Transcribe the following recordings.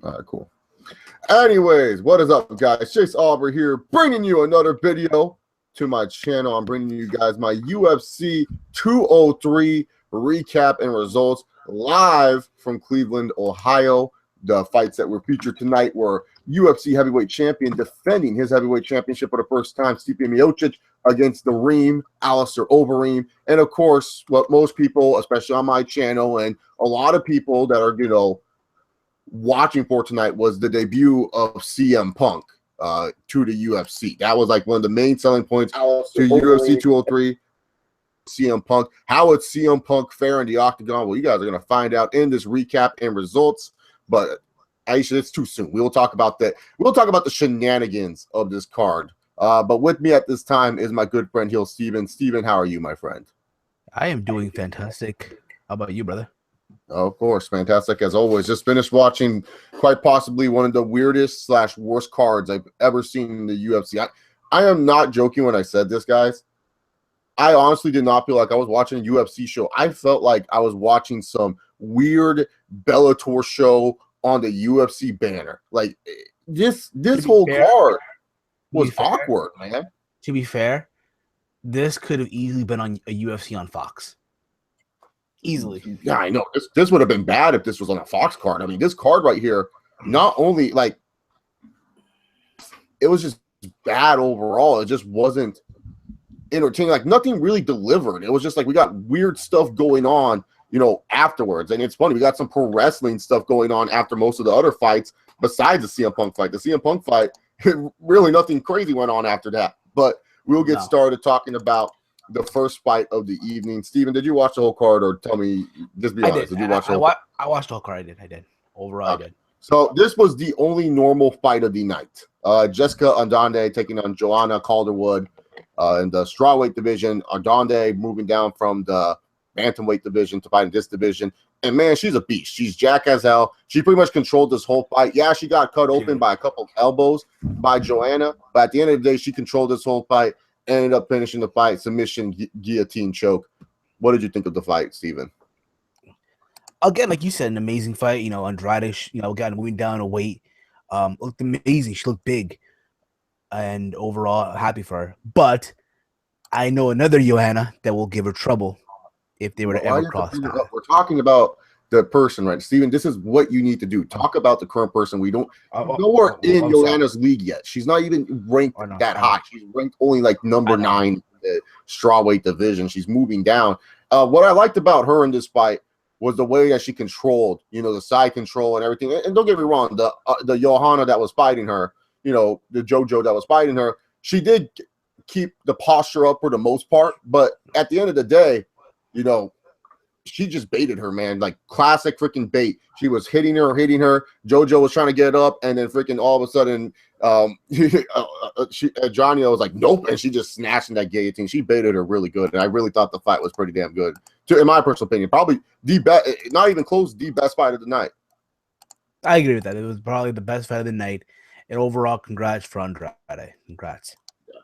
All right, cool. Anyways, what is up, guys? Chase Aubrey here, bringing you another video to my channel. I'm bringing you guys my UFC 203 recap and results live from Cleveland, Ohio. The fights that were featured tonight were UFC heavyweight champion defending his heavyweight championship for the first time, Stipe Miocic, against the Reem, Allistair Overeem. And of course, what most people, especially on my channel, and a lot of people that are, watching for tonight was the debut of CM Punk to the UFC. That was like one of the main selling points to UFC 203. CM Punk. How would CM Punk fare in the octagon? Well, you guys are going to find out in this recap and results. But Aisha, it's too soon. We will talk about that. We'll talk about the shenanigans of this card. But with me at this time is my good friend HeelSteven. Steven, how are you, my friend? I am doing fantastic. How about you, brother? Of course, fantastic as always. Just finished watching quite possibly one of the weirdest / worst cards I've ever seen in the UFC. I am not joking when I said this, guys. I honestly did not feel like I was watching a UFC show. I felt like I was watching some weird Bellator show on the UFC banner. Like this whole card was awkward, man. To be fair, this could have easily been on a UFC on Fox. Easily. Yeah, I know. This would have been bad if this was on a Fox card. I mean, this card right here, not only like it was just bad overall, it just wasn't entertaining. Like nothing really delivered. It was just like we got weird stuff going on, afterwards. And it's funny, we got some pro wrestling stuff going on after most of the other fights besides the CM Punk fight. The CM Punk fight, really nothing crazy went on after that. But we'll get started talking about the first fight of the evening. Steven, did you watch the whole card, or tell me, just be honest, did you watch the whole card? I watched the whole card. I did. Overall, I did. So this was the only normal fight of the night. Jessica Andrade taking on Joanna Calderwood in the strawweight division. Andrade moving down from the bantamweight division to fight in this division. And, man, she's a beast. She's jack as hell. She pretty much controlled this whole fight. Yeah, she got cut open by a couple of elbows by Joanna. But at the end of the day, she controlled this whole fight. Ended up finishing the fight, submission, guillotine choke. What did you think of the fight, Steven? Again, like you said, an amazing fight. Andrade, again, moving down a weight. Looked amazing. She looked big. And overall, happy for her. But I know another Joanna that will give her trouble if they were to ever cross paths. We're talking about the person, right? Steven, this is what you need to do. Talk about the current person. We don't nowhere in Joanna's league yet. She's not even ranked that high. She's ranked only like number 9 in the strawweight division. She's moving down. What I liked about her in this fight was the way that she controlled, the side control and everything. And don't get me wrong, the Johanna that was fighting her, the JoJo that was fighting her, she did keep the posture up for the most part. But at the end of the day, she just baited her, man. Like classic freaking bait. She was hitting her. JoJo was trying to get up, and then freaking all of a sudden, Johnny was like, nope, and she just snatched in that guillotine. She baited her really good, and I really thought the fight was pretty damn good. In my personal opinion, probably the best, not even close, the best fight of the night. I agree with that. It was probably the best fight of the night, and overall, congrats for Andrade. Congrats. Yeah.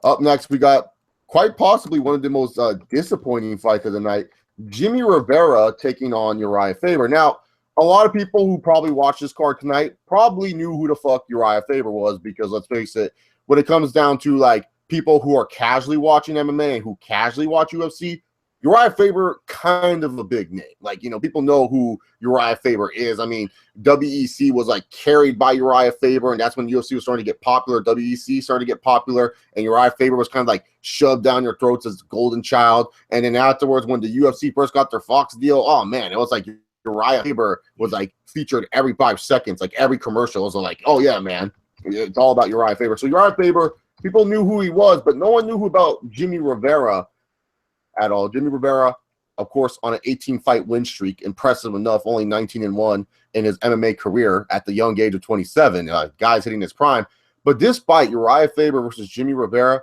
Up next, we got quite possibly one of the most disappointing fights of the night. Jimmy Rivera taking on Uriah Faber. Now, a lot of people who probably watched this card tonight probably knew who the fuck Uriah Faber was, because let's face it, when it comes down to like people who are casually watching MMA and who casually watch UFC, Uriah Faber kind of a big name. Like, people know who Uriah Faber is. I mean, WEC was like carried by Uriah Faber, and that's when UFC was starting to get popular. WEC started to get popular, and Uriah Faber was kind of like shoved down your throats as golden child. And then afterwards, when the UFC first got their Fox deal, oh man, it was like Uriah Faber was like featured every 5 seconds. Like every commercial was like, oh yeah, man, it's all about Uriah Faber. So Uriah Faber, people knew who he was, but no one knew who about Jimmy Rivera at all. Jimmy Rivera, of course, on an 18-fight win streak, impressive enough, only 19-1 in his MMA career at the young age of 27. Guys hitting his prime. But this fight, Uriah Faber versus Jimmy Rivera,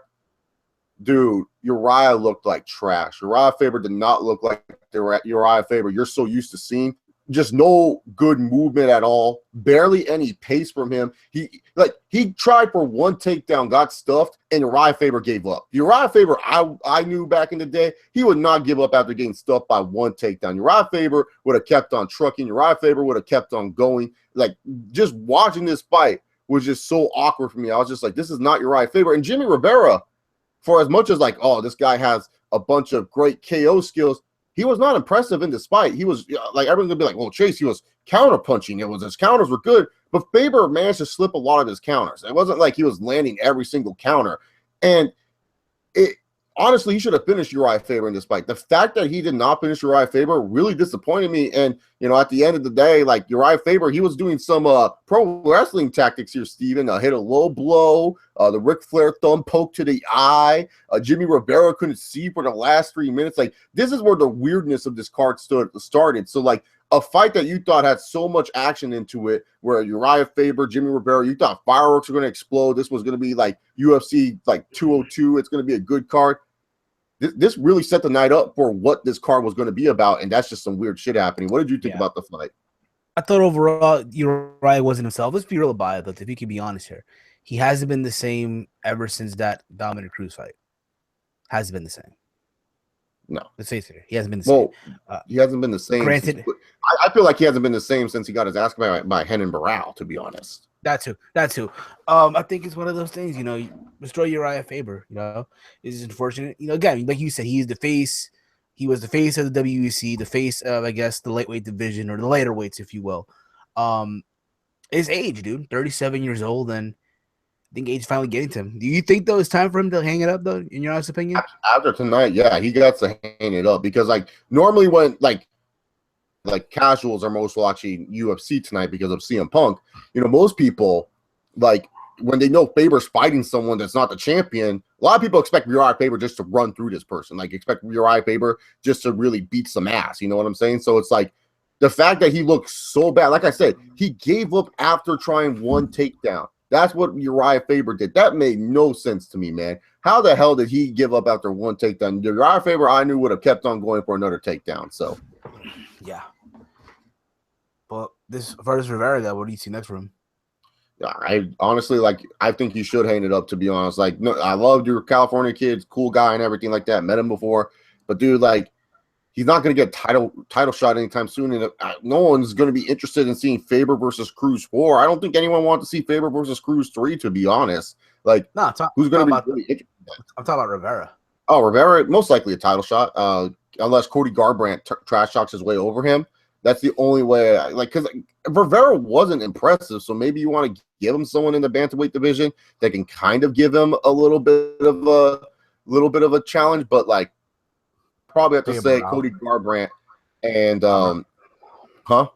dude, Uriah looked like trash. Uriah Faber did not look like the Uriah Faber you're so used to seeing just no good movement at all, barely any pace from him. He tried for one takedown, got stuffed, and Uriah Faber gave up. Uriah Faber, I knew back in the day, he would not give up after getting stuffed by one takedown. Uriah Faber would have kept on trucking. Uriah Faber would have kept on going. Like, just watching this fight was just so awkward for me. I was just like, this is not Uriah Faber. And Jimmy Rivera, for as much as like, oh, this guy has a bunch of great KO skills, he was not impressive in this fight. He was like, everyone's gonna be like, well, Chase, he was counter punching. His counters were good, but Faber managed to slip a lot of his counters. It wasn't like he was landing every single counter. And honestly, he should have finished Uriah Faber in this fight. The fact that he did not finish Uriah Faber really disappointed me. And, at the end of the day, like Uriah Faber, he was doing some pro wrestling tactics here, Steven. Hit a low blow, the Ric Flair thumb poke to the eye. Jimmy Rivera couldn't see for the last 3 minutes. Like, this is where the weirdness of this card started. So, like, a fight that you thought had so much action into it, where Uriah Faber, Jimmy Rivera, you thought fireworks were going to explode. This was going to be like UFC like 202. It's going to be a good card. This really set the night up for what this card was going to be about, and that's just some weird shit happening. What did you think about the fight? I thought overall Uriah wasn't himself. Let's be real about it, though. If you can be honest here, he hasn't been the same ever since that Dominic Cruz fight. Hasn't been the same. No, let's face it. He hasn't been the same. He hasn't been the same. Granted, I feel like he hasn't been the same since he got his ass kicked by Renan Barão, to be honest. That too. I think it's one of those things, you destroy Uriah Faber, it's unfortunate. Again, like you said, he's the face. He was the face of the WEC, the face of, I guess, the lightweight division, or the lighter weights, if you will. His age, dude, 37 years old, and I think age finally getting to him. Do you think, though, it's time for him to hang it up, though, in your honest opinion? After tonight, yeah, he got to hang it up, because, like, normally when, like casuals are most watching UFC tonight because of CM Punk, most people, like, when they know Faber's fighting someone that's not the champion, a lot of people expect Uriah Faber just to run through this person, like expect Uriah Faber just to really beat some ass. You know what I'm saying? So it's like the fact that he looked so bad, like I said, he gave up after trying one takedown. That's what Uriah Faber did. That made no sense to me, man. How the hell did he give up after one takedown? Uriah Faber, I knew, would have kept on going for another takedown. So, yeah. But this versus Rivera, though, what do you see next for him? I honestly, I think you should hang it up, to be honest. Like, no, I loved your California kid, cool guy and everything like that. Met him before. But, dude, like, he's not going to get title shot anytime soon. And no one's going to be interested in seeing Faber versus Cruz 4. I don't think anyone wants to see Faber versus Cruz 3, to be honest. Like, no, who's going to be really interested? I'm talking about Rivera. Oh, Rivera, most likely a title shot, unless Cody Garbrandt trash talks his way over him. That's the only way. Because Rivera wasn't impressive, so maybe you want to give him someone in the bantamweight division that can kind of give him a little bit of a challenge. But like, probably have to say Barão. Cody Garbrandt and huh?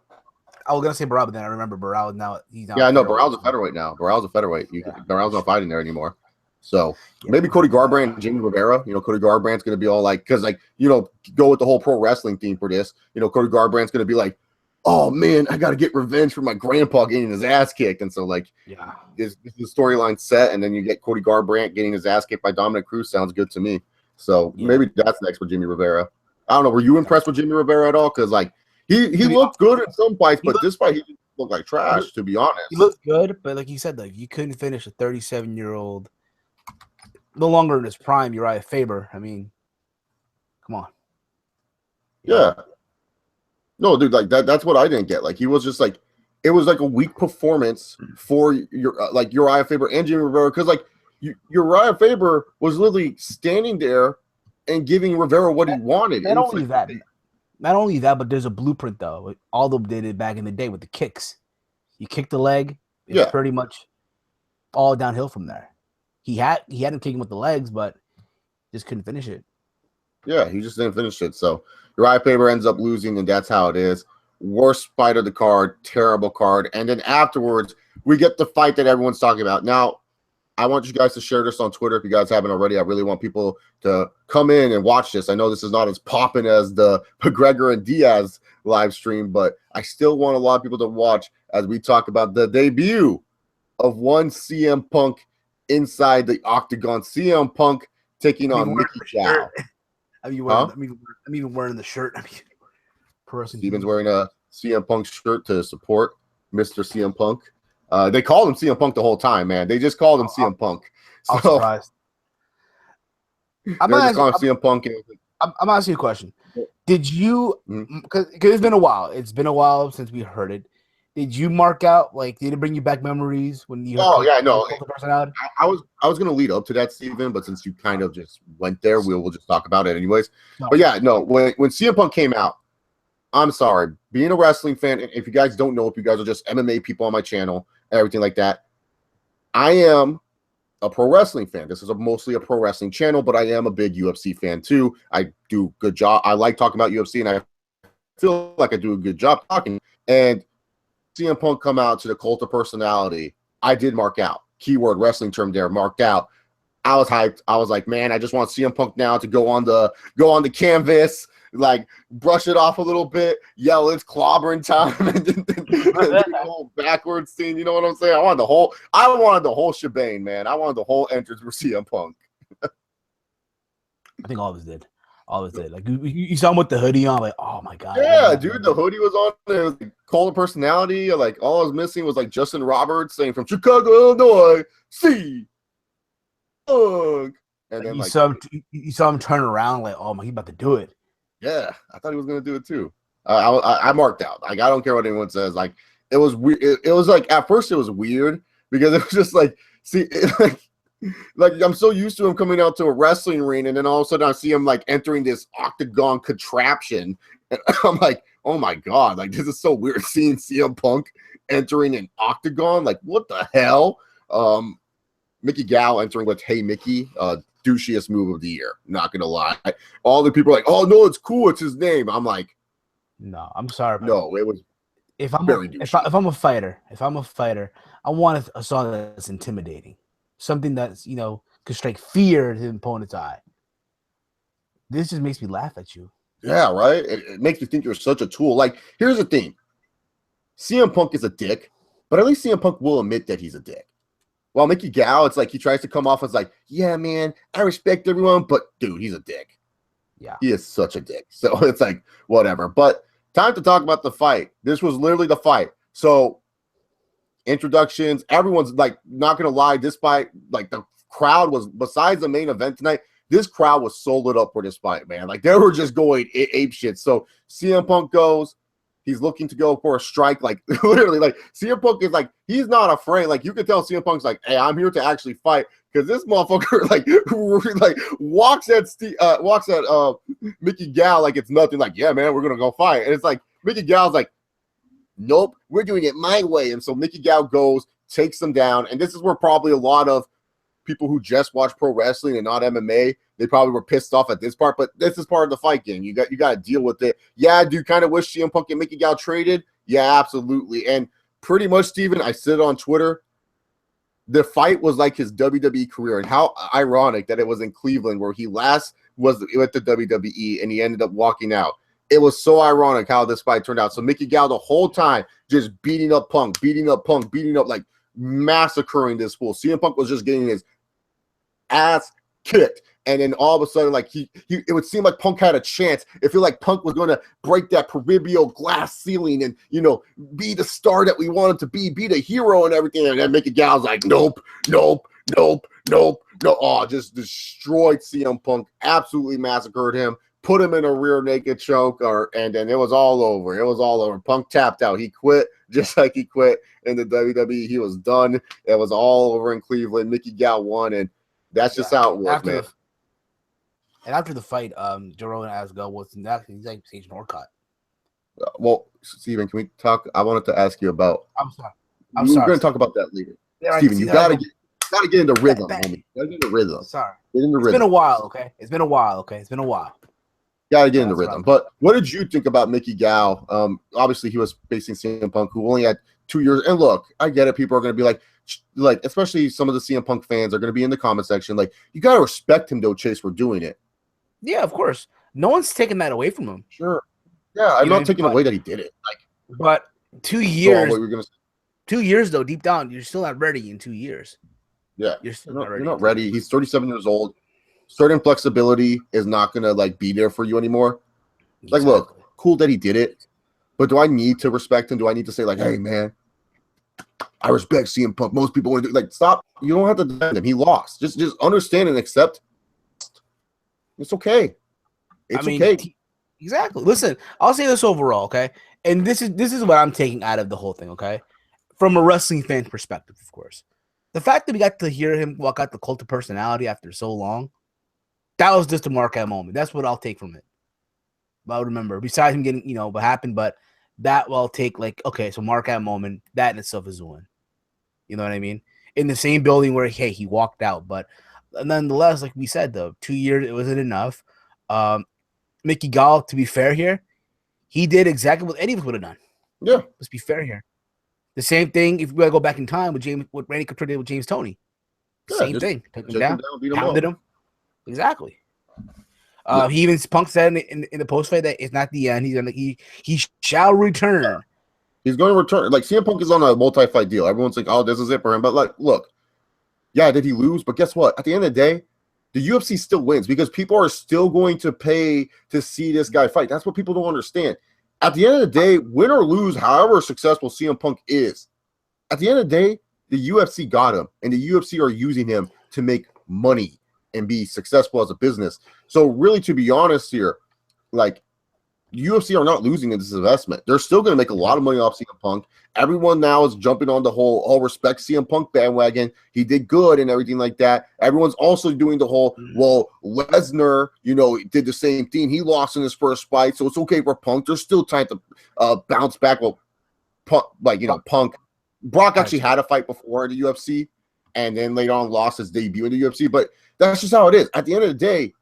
I was gonna say Barão, but then I remember Barão now. He's not. Yeah, no, Barão's a featherweight now. Barão's a featherweight. Barão's not fighting there anymore. So maybe Cody Garbrandt and Jimmy Rivera. Cody Garbrandt's going to be all like, because go with the whole pro wrestling theme for this. Cody Garbrandt's going to be like, oh man, I got to get revenge for my grandpa getting his ass kicked. And so this the storyline set, and then you get Cody Garbrandt getting his ass kicked by Dominic Cruz. Sounds good to me. So maybe that's next for Jimmy Rivera. I don't know. Were you impressed with Jimmy Rivera at all? Because he looked good in some fights, but this fight he looked like trash. To be honest, he looked good, but like you said, you couldn't finish a 37-year-old. No longer in his prime, Uriah Faber. I mean, come on. Yeah. No, dude, like that's what I didn't get. Like, he was just like, it was like a weak performance for Uriah Faber and Jimmy Rivera, because Uriah Faber was literally standing there and giving Rivera what he wanted. Not only that, but there's a blueprint though. Aldo did it back in the day with the kicks. You kick the leg, it's pretty much all downhill from there. He had him kicking with the legs, but just couldn't finish it. Yeah, he just didn't finish it. So Uriah Faber ends up losing, and that's how it is. Worst fight of the card, terrible card. And then afterwards, we get the fight that everyone's talking about. Now, I want you guys to share this on Twitter if you guys haven't already. I really want people to come in and watch this. I know this is not as popping as the McGregor and Diaz live stream, but I still want a lot of people to watch as we talk about the debut of one CM Punk inside the octagon. CM Punk taking on Mickey Gall. I'm even wearing the shirt. Steven's wearing a CM Punk shirt to support Mr. CM Punk. They called him CM Punk the whole time, man. They just called him CM Punk. So I'm surprised. I'm CM Punk. I'm asking you a question. Did you, because it's been a while. It's been a while since we heard it. Did you mark out, like, did it bring you back memories when you heard the personality? I was gonna lead up to that, Steven, but since you kind of just went there, we'll just talk about it anyways. No. But yeah, no, when CM Punk came out, I'm sorry, being a wrestling fan, if you guys don't know, if you guys are just MMA people on my channel, everything like that, I am a pro wrestling fan. This is mostly a pro wrestling channel, but I am a big UFC fan too. I do a good job. I like talking about UFC, and I feel like I do a good job talking. And CM Punk come out to the Cult of Personality, I did mark out. Keyword wrestling term there, marked out. I was hyped. I was like, man, I just want CM Punk now to go on the canvas, like brush it off a little bit, yell it's clobbering time, and do the whole backwards scene. You know what I'm saying? I wanted the whole shebang, man. I wanted the whole entrance for CM Punk. I think all of us did. All of us did. Like you saw him with the hoodie on, like, oh my god. Yeah, dude, the hoodie was on. It was like Cult of Personality. Like all I was missing was like Justin Roberts saying from Chicago, Illinois, see. And then you saw him turn around, like, oh my, he's about to do it. Yeah, I thought he was gonna do it too. I marked out. Like, I don't care what anyone says. Like, it was weird. It was like at first it was weird because it was just like, like I'm so used to him coming out to a wrestling ring, and then all of a sudden I see him like entering this octagon contraption, and I'm like, oh my god, like this is so weird seeing CM Punk entering an octagon. Like, what the hell? Mickey Gall entering with "Hey Mickey," douchiest move of the year. Not gonna lie. All the people are like, "Oh no, it's cool. It's his name." I'm like, no, I'm sorry. No, it was. If I'm a fighter, I want a song that's intimidating, something that's could strike fear to the opponent's eye. This just makes me laugh at you. Yeah, right. It makes me think you're such a tool. Like, here's the thing: CM Punk is a dick, but at least CM Punk will admit that he's a dick. While Mickey Gall, it's like he tries to come off as like, yeah, man, I respect everyone, but dude, he's a dick. Yeah, he is such a dick. So it's like whatever. But time to talk about the fight. This was literally the fight. So introductions, everyone's like, not gonna lie, this fight, like the crowd was, besides the main event tonight, this crowd was so lit up for this fight, man. Like they were just going ape shit. So CM Punk goes. He's looking to go for a strike, like literally, like CM Punk is like, he's not afraid. Like you can tell CM Punk's like, hey, I'm here to actually fight, because this motherfucker like walks at Mickey Gall like it's nothing. Like, yeah, man, we're gonna go fight, and it's like Mickey Gall's like, nope, we're doing it my way. And so Mickey Gall goes, takes them down, and this is where probably a lot of people who just watch pro wrestling and not MMA, they probably were pissed off at this part, but this is part of the fight game. You got to deal with it. Yeah, I do kind of wish CM Punk and Mickey Gall traded. Yeah, absolutely. And pretty much, Steven, I said it on Twitter, the fight was like his WWE career, and how ironic that it was in Cleveland where he last was with the WWE and he ended up walking out. It was so ironic how this fight turned out. So Mickey Gall the whole time just beating up, like massacring this fool. CM Punk was just getting his ass kicked, and then all of a sudden, like it would seem like Punk had a chance. It feel like Punk was going to break that proverbial glass ceiling and be the star that we wanted to be the hero and everything. And then Mickey Gall's like, nope. Oh, just destroyed CM Punk, absolutely massacred him, put him in a rear naked choke, and then it was all over. Punk tapped out. He quit, just like he quit in the WWE. He was done. It was all over in Cleveland. Mickey Gall won, and that's just how it was, man. And after the fight, Joe Rogan asked Go, what's next? He's like, Sage Northcutt. Well, Steven, can we talk? I wanted to ask you about. I'm sorry. We're going to talk about that later. Yeah, Steven, you got to get into rhythm, homie. Got to get into rhythm. Sorry. Get into rhythm. It's been a while, okay? It's been a while. Got to get into rhythm. But what did you think about Mickey Gall? Obviously, he was facing CM Punk, who only had 2 years. And look, I get it. People are going to be like, especially some of the CM Punk fans are going to be in the comment section. Like, you got to respect him, though, Chase, for doing it. Yeah, of course. No one's taking that away from him. Sure. Yeah, I'm not taking away that he did it. But 2 years. 2 years, though, deep down, you're still not ready in 2 years. Yeah. You're not ready. He's 37 years old. Certain flexibility is not going to, be there for you anymore. Exactly. Like, look, cool that he did it. But do I need to respect him? Do I need to say like, hey man, I respect CM Punk? Most people want to do like stop. You don't have to defend him. He lost. Just understand and accept. It's okay. It's okay. Exactly. Listen, I'll say this overall, okay? And this is what I'm taking out of the whole thing, okay? From a wrestling fan perspective, of course. The fact that we got to hear him walk out the cult of personality after so long, that was just a mark-out moment. That's what I'll take from it. I'll remember. Besides him getting, what happened, but that will take like, okay, so mark-out moment, that in itself is a win. You know what I mean? In the same building where, hey, he walked out. But nonetheless, like we said, though, 2 years, it wasn't enough. Mickey Gall, to be fair here, he did exactly what any of us would have done. Yeah. Let's be fair here. The same thing if we gotta go back in time with Randy Couture did with James Toney. Same thing. Took him down, pounded him. Exactly. He even Punk said in the post fight that it's not the end. He shall return. He's going to return. Like CM Punk is on a multi-fight deal. Everyone's like, oh, this is it for him. But like, look, yeah, did he lose? But guess what? At the end of the day, the UFC still wins because people are still going to pay to see this guy fight. That's what people don't understand. At the end of the day, win or lose, however successful CM Punk is, at the end of the day, the UFC got him, and the UFC are using him to make money and be successful as a business. So really, to be honest here, like, UFC are not losing in this investment. They're still going to make a lot of money off CM Punk. Everyone now is jumping on the whole all respect CM Punk bandwagon. He did good and everything like that. Everyone's also doing the whole, well, Lesnar, did the same thing. He lost in his first fight, so it's okay for Punk. There's still time to bounce back. Well, Punk, Punk. Brock actually had a fight before in the UFC, and then later on lost his debut in the UFC. But that's just how it is. At the end of the day,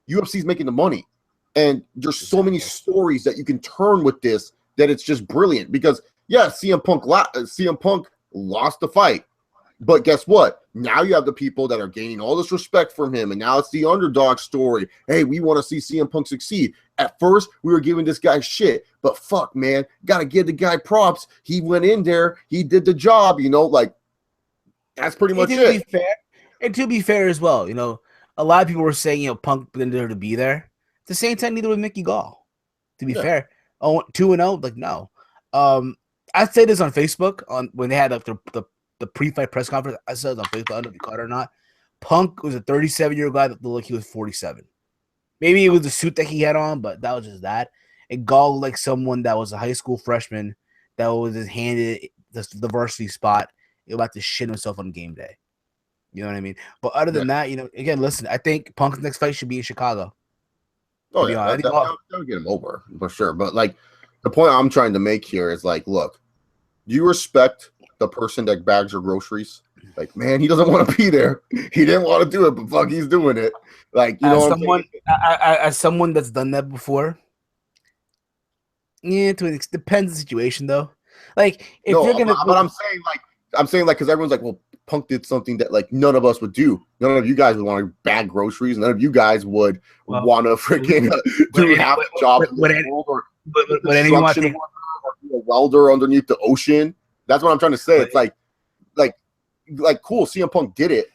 UFC's making the money. And there's so many stories that you can turn with this that it's just brilliant because, yeah, CM Punk lost the fight. But guess what? Now you have the people that are gaining all this respect from him. And now it's the underdog story. Hey, we want to see CM Punk succeed. At first, we were giving this guy shit. But fuck, man, got to give the guy props. He went in there. He did the job, like that's pretty much it. And to be fair as well, a lot of people were saying, Punk didn't deserve to be there. At the same time, neither was Mickey Gall. To be fair, 2-0, like no. I say this on Facebook when they had the pre-fight press conference. I said it on Facebook. I don't know if you caught it or not. Punk was a 37-year-old guy that looked like he was 47. Maybe it was the suit that he had on, but that was just that. And Gall looked like someone that was a high school freshman that was just handed the varsity spot. He was about to shit himself on game day. You know what I mean? But other than that, again, listen, I think Punk's next fight should be in Chicago. Oh, yeah, that'll get him over for sure. But like the point I'm trying to make here is like, look, you respect the person that bags your groceries. Like, man, he doesn't want to be there. He didn't want to do it, but fuck, he's doing it. Like, as someone that's done that before. Yeah, it depends on the situation though. Like, if you're gonna, but I'm saying like, because everyone's like, well, Punk did something that like none of us would do. None of you guys would want to bag groceries. None of you guys would want to freaking do half the job but anyone want to take a welder underneath the ocean. That's what I'm trying to say. It's like cool, CM Punk did it,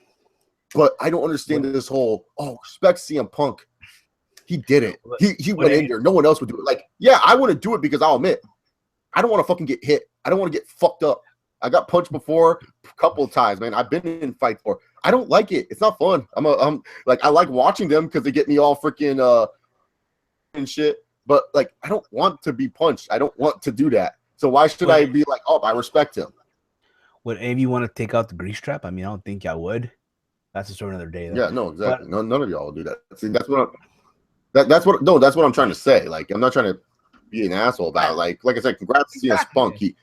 but I don't understand this whole respect CM Punk. He did it. He went in there. No one else would do it. Like, yeah, I want to do it because I'll admit, I don't want to fucking get hit. I don't want to get fucked up. I got punched before a couple of times, man. I've been in fights before. I don't like it. It's not fun. I'm like, I like watching them because they get me all freaking and shit. But like, I don't want to be punched. I don't want to do that. So why should I be like, I respect him? Would any of you want to take out the grease trap? I mean, I don't think I would. That's a story another day. Though. Yeah, no, exactly. None of y'all will do that. See, that's what I'm trying to say. Like, I'm not trying to be an asshole about it. Like I said, congrats to CM Punk. He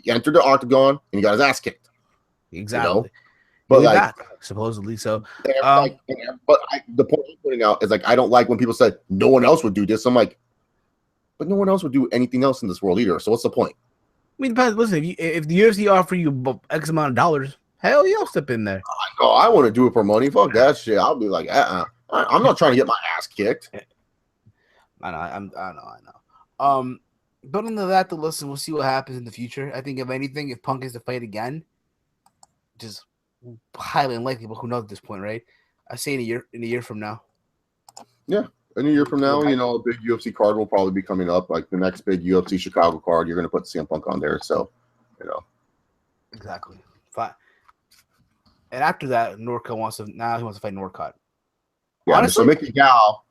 entered the octagon and he got his ass kicked. Exactly. But like, back, supposedly so. The point I'm putting out is like, I don't like when people say no one else would do this. I'm like, but no one else would do anything else in this world either. So what's the point? I mean, depends. Listen, if the UFC offer you X amount of dollars, hell yeah, I'll step in there. I want to do it for money. Fuck that shit. I'll be like, I'm not trying to get my ass kicked. I know. But into that, listen, we'll see what happens in the future. I think if anything, if Punk is to fight again, just highly unlikely, but who knows at this point, right? I say in a year from now. Yeah, A year from now, you know, a big UFC card will probably be coming up. Like the next big UFC Chicago card, you're going to put CM Punk on there. So, you know. Exactly. Fine. And after that, Norcut wants to fight Norcut. Yeah, honestly, so Mickey Gall,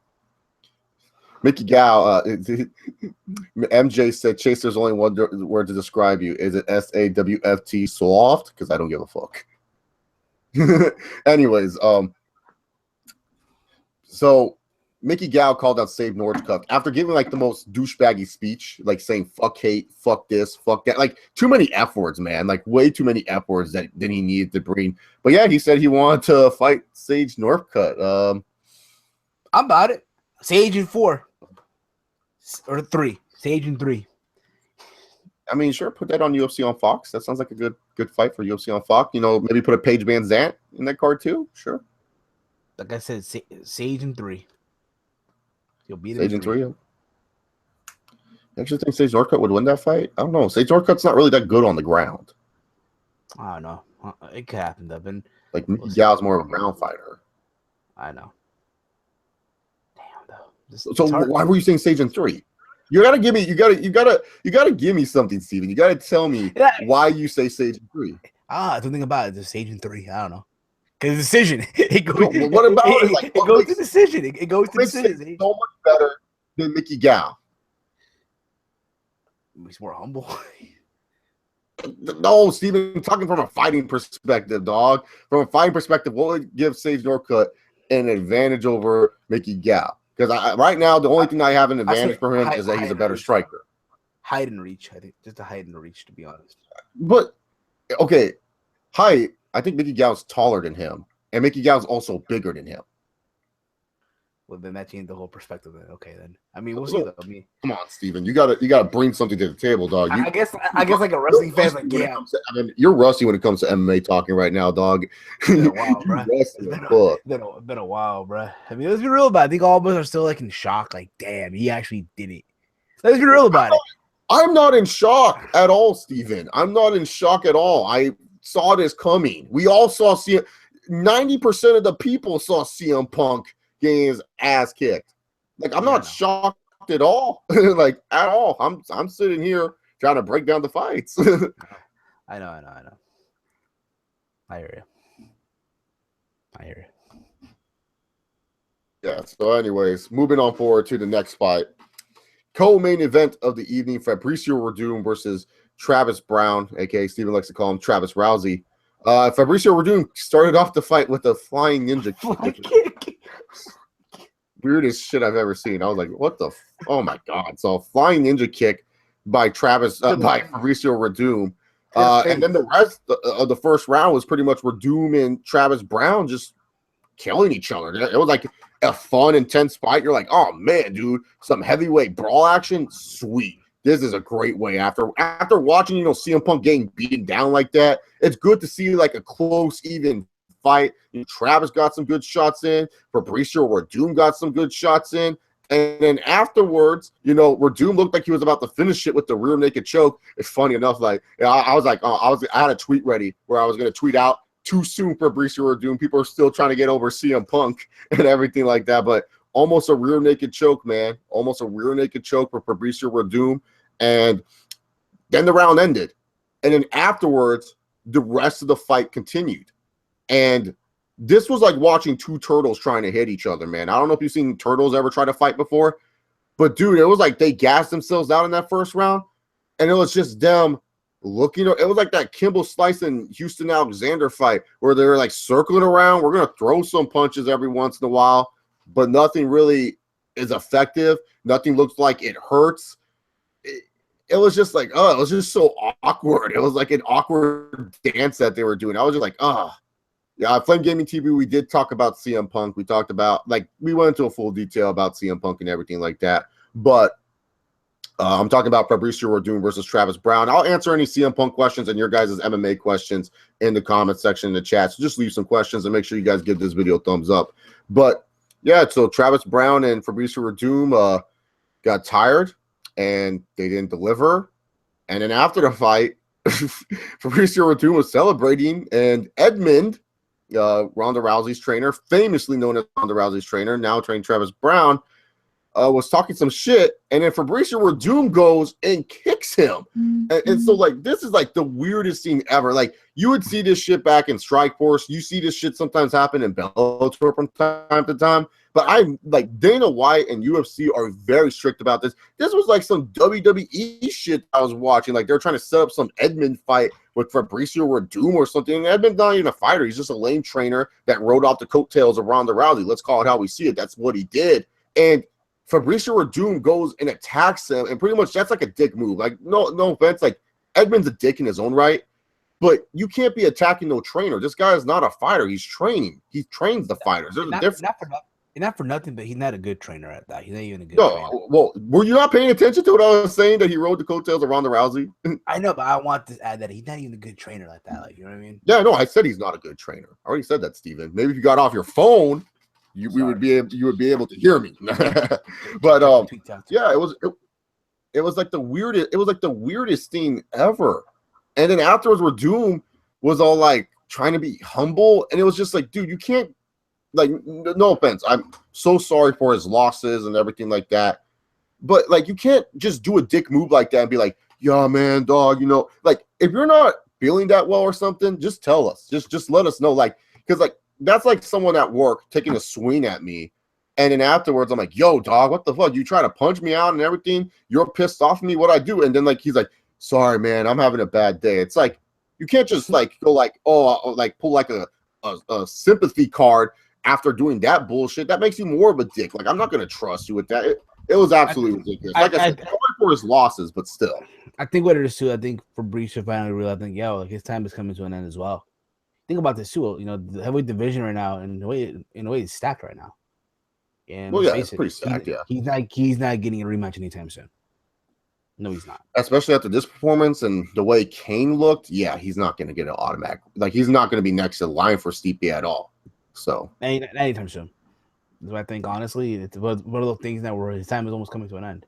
MJ said, Chase, there's only one word to describe you. Is it SAWFT, soft? Because I don't give a fuck. Anyways, so Mickey Gall called out Save Northcutt after giving like the most douchebaggy speech, like saying fuck hate, fuck this, fuck that. Like too many F words, man. Like way too many F words that he needed to bring. But yeah, he said he wanted to fight Sage Northcutt. I'm about it. Sage in 4 or 3. Sage in 3. I mean, sure, put that on UFC on Fox. That sounds like a good fight for UFC on Fox. You know, maybe put a Paige Van Zandt in that card too. Sure. Like I said, Sage in 3. He'll beat him. Sage in 3. I actually think Sage Northcutt would win that fight. I don't know. Sage Northcutt's not really that good on the ground. I don't know. It could happen, Devin. Like Mickey Gall's more of a ground fighter. I know. So why were you saying Sage in 3? You gotta give me. You gotta give me something, Steven. You gotta tell me why you say Sage in 3. Don't think about it. Just Sage in 3. I don't know. Because decision. It goes. No, what about it? Like, it goes to decision. It goes to decision. So much better than Mickey Gall. He's more humble. No, Steven, I'm talking from a fighting perspective, dog. From a fighting perspective, what would give Sage Northcutt an advantage over Mickey Gall? Because right now, the only thing I have an advantage for him is that he's a better striker. Height and reach, I think. Just a height and reach, to be honest. But, okay, height, I think Mickey Gall's taller than him. And Mickey Gall's also bigger than him. Well, then that changed the whole perspective. Okay, then. I mean, we'll see, though. Come on, Steven. You gotta bring something to the table, dog. I guess like a wrestling fan, like, yeah. You're rusty when it comes to MMA talking right now, dog. It's been a while, bro. It's been a while, bro. I mean, let's be real about it. I think all of us are still, like, in shock. Like, damn, he actually did it. Let's be real about it. I'm not in shock at all, Steven. I'm not in shock at all. I saw this coming. We all saw 90% of the people saw CM Punk getting his ass kicked. Like, I'm not shocked at all. Like, at all. I'm sitting here trying to break down the fights. I know. I hear you. Yeah, so anyways, moving on forward to the next fight. Co-main event of the evening, Fabricio Werdum versus Travis Brown, aka Steven likes to call him Travis Rousey. Fabricio Werdum started off the fight with a flying ninja kick. Weirdest shit I've ever seen. I was like, what the? Oh my god! So a flying ninja kick by Fabricio Werdum. And then the rest of the first round was pretty much Werdum and Travis Brown just killing each other. It was like a fun, intense fight. You're like, oh man, dude, some heavyweight brawl action. Sweet. This is a great way after watching, CM Punk getting beaten down like that. It's good to see like a close, even fight. Travis got some good shots in. Fabricio Werdum got some good shots in. And then afterwards, Werdum looked like he was about to finish it with the rear naked choke. It's funny enough, like I was like, I had a tweet ready where I was going to tweet out too soon for Fabricio Werdum. People are still trying to get over CM Punk and everything like that, but almost a rear naked choke, man. Almost a rear naked choke for Fabricio Werdum. And then the round ended. And then afterwards, the rest of the fight continued. And this was like watching two turtles trying to hit each other, man. I don't know if you've seen turtles ever try to fight before, but dude, it was like they gassed themselves out in that first round. And it was just them looking. It was like that Kimball Slice and Houston Alexander fight where they were like circling around. We're going to throw some punches every once in a while, but nothing really is effective. Nothing looks like it hurts. It was just like, it was just so awkward. It was like an awkward dance that they were doing. I was just like, Yeah, Flame Gaming TV, we did talk about CM Punk. We talked about, we went into a full detail about CM Punk and everything like that. But I'm talking about Fabricio Werdum versus Travis Brown. I'll answer any CM Punk questions and your guys' MMA questions in the comment section in the chat. So just leave some questions and make sure you guys give this video a thumbs up. But, yeah, so Travis Brown and Fabricio Werdum got tired and they didn't deliver. And then after the fight, Fabricio Werdum was celebrating, and Edmund, Ronda Rousey's trainer, famously known as Ronda Rousey's trainer, now trained Travis Brown, was talking some shit, and then Fabricio Werdum goes and kicks him. And so, like, this is like the weirdest thing ever. Like, you would see this shit back in Strikeforce. You see this shit sometimes happen in Bellator from time to time. But I'm like, Dana White and UFC are very strict about this. This was like some WWE shit I was watching. Like, they're trying to set up some Edmund fight with Fabricio Werdum or something. And Edmund's not even a fighter. He's just a lame trainer that rode off the coattails of Ronda Rousey. Let's call it how we see it. That's what he did. And Fabricio Werdum goes and attacks him, and pretty much that's like a dick move. Like, no offense, like Edmund's a dick in his own right, but you can't be attacking no trainer. This guy is not a fighter. He's training. He trains the fighters. There's a difference. Not for nothing, but he's not a good trainer at that. He's not even a good trainer. Well, were you not paying attention to what I was saying that he rode the coattails of Ronda Rousey? I know, but I want to add that he's not even a good trainer like that. Like, you know what I mean? Yeah, no, I said he's not a good trainer. I already said that, Steven. Maybe if you got off your phone, you would be able to hear me. But yeah, it was like the weirdest thing ever. And then afterwards, Werdum was all like trying to be humble, and it was just like, dude, you can't, like, no offense, I'm so sorry for his losses and everything like that, but like, you can't just do a dick move like that and be like, yeah, man, dog, you know, like, if you're not feeling that well or something, just tell us, just let us know, like, because like, that's like someone at work taking a swing at me, and then afterwards I'm like, yo, dog, what the fuck? You try to punch me out and everything. You're pissed off at me. What I do? And then like he's like, sorry, man, I'm having a bad day. It's like you can't just like go like, oh, like pull like a sympathy card after doing that bullshit. That makes you more of a dick. Like, I'm not gonna trust you with that. It was absolutely ridiculous. Like I said, sorry for his losses, but still. I think what it is too. I think Fabricio finally realized, I think, yo, like his time is coming to an end as well. Think about this too. You know, the heavyweight division right now, and the way it's stacked right now. And well, yeah, it's pretty stacked. He's not getting a rematch anytime soon. No, he's not. Especially after this performance and the way Kane looked. Yeah, he's not going to get an automatic. Like, he's not going to be next to the line for Stipe at all. So anytime soon. So I think honestly, it's one of those things now where his time is almost coming to an end.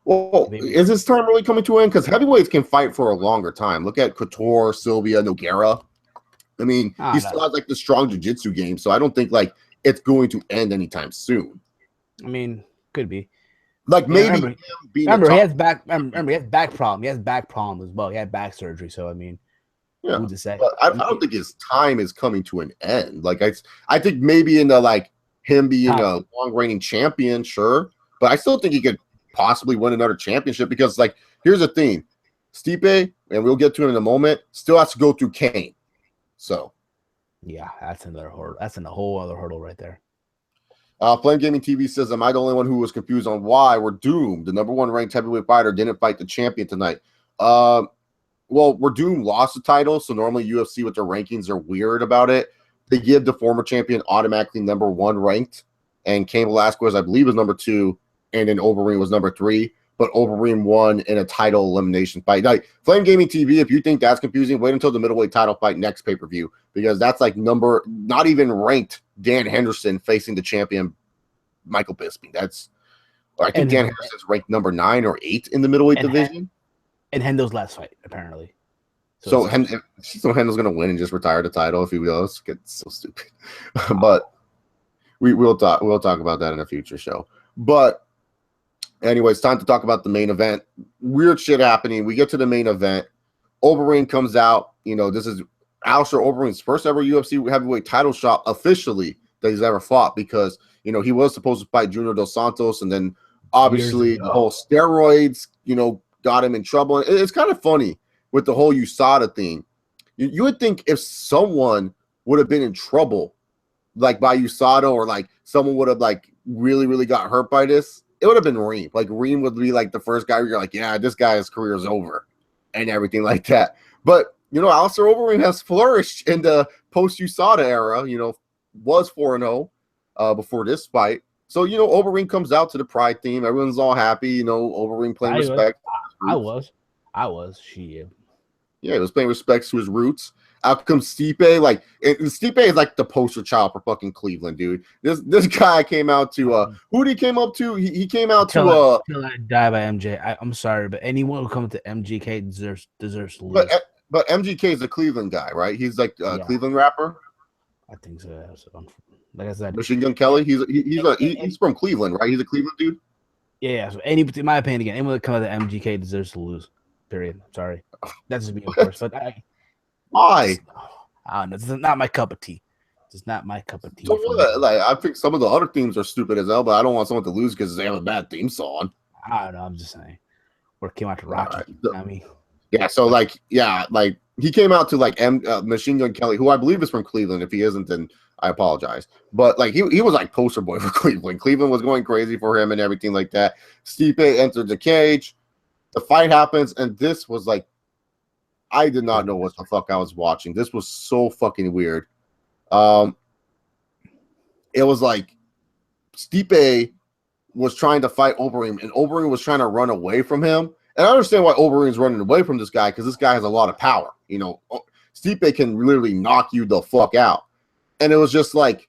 Well, is his time really coming to an end? Because heavyweights can fight for a longer time. Look at Couture, Sylvia, Nogueira. I mean, he still has like the strong jiu-jitsu game, so I don't think like it's going to end anytime soon. I mean, could be. Like, maybe remember he has back problem. He has back problems as well. He had back surgery, so I mean, yeah. Who's to say? But I don't think his time is coming to an end. Like I think maybe in the like him being a long reigning champion, sure, but I still think he could possibly win another championship because like here's the thing, Stipe, and we'll get to it in a moment, still has to go through Kane. So, yeah, that's another hurdle. That's a whole other hurdle right there. Flame Gaming TV says, am I the only one who was confused on why we're doomed? The number one ranked heavyweight fighter didn't fight the champion tonight. Well, we're doomed lost the title, so normally UFC with their rankings are weird about it. They give the former champion automatically number one ranked, and Cain Velasquez, I believe, was number 2, and then Overeem was number 3. But Overeem won in a title elimination fight. Like, Flame Gaming TV, if you think that's confusing, wait until the middleweight title fight next pay-per-view, because that's like not even ranked Dan Henderson facing the champion Michael Bisping. I think Dan Henderson's ranked number 9 or 8 in the middleweight division. And Hendo's last fight, apparently. So Hendo's going to win and just retire the title if he goes. It's so stupid. But we'll talk about that in a future show. But anyway, it's time to talk about the main event. Weird shit happening. We get to the main event. Overeem comes out. You know, this is Allistair Overeem's first ever UFC heavyweight title shot officially that he's ever fought, because, you know, he was supposed to fight Junior Dos Santos, and then obviously the whole steroids, you know, got him in trouble. And it's kind of funny with the whole USADA thing. You would think if someone would have been in trouble, like by USADA, or like someone would have like really, really got hurt by this, it would have been Reem. Like, Reem would be like the first guy where you're like, yeah, this guy's career is over and everything like that. But, you know, Allistair Overeem has flourished in the post-USADA era, you know, was 4-0 before this fight. So, you know, Overeem comes out to the Pride theme. Everyone's all happy, you know, Overeem playing respect. I was. Shit. Yeah, he was paying respects to his roots. Out comes Stipe. Like, Stipe is like the poster child for fucking Cleveland, dude. This guy came out to who did he came up to? He came out to Till I die by MJ. I'm sorry, but anyone who comes to MGK deserves to lose. But MGK is a Cleveland guy, right? He's like a Cleveland rapper. I think so. Like I said, Machine Gun Kelly. He's from Cleveland, right? He's a Cleveland dude. yeah. So in my opinion, again, anyone that comes out of MGK deserves to lose. Period. Sorry, that's just me, of course. But Why? I don't know. This is not my cup of tea. It's not my cup of tea. So what? Like, I think some of the other themes are stupid as hell, but I don't want someone to lose because they have a bad theme song. I don't know. I'm just saying. Or came out to Rocky. Right. So, I mean, yeah. So like he came out to like Machine Gun Kelly, who I believe is from Cleveland. If he isn't, then I apologize. But like he was like poster boy for Cleveland. Cleveland was going crazy for him and everything like that. Stipe entered the cage. The fight happens, and this was like, I did not know what the fuck I was watching. This was so fucking weird. It was like Stipe was trying to fight Overeem, and Overeem was trying to run away from him. And I understand why Overeem's running away from this guy, because this guy has a lot of power. You know, Stipe can literally knock you the fuck out. And it was just like,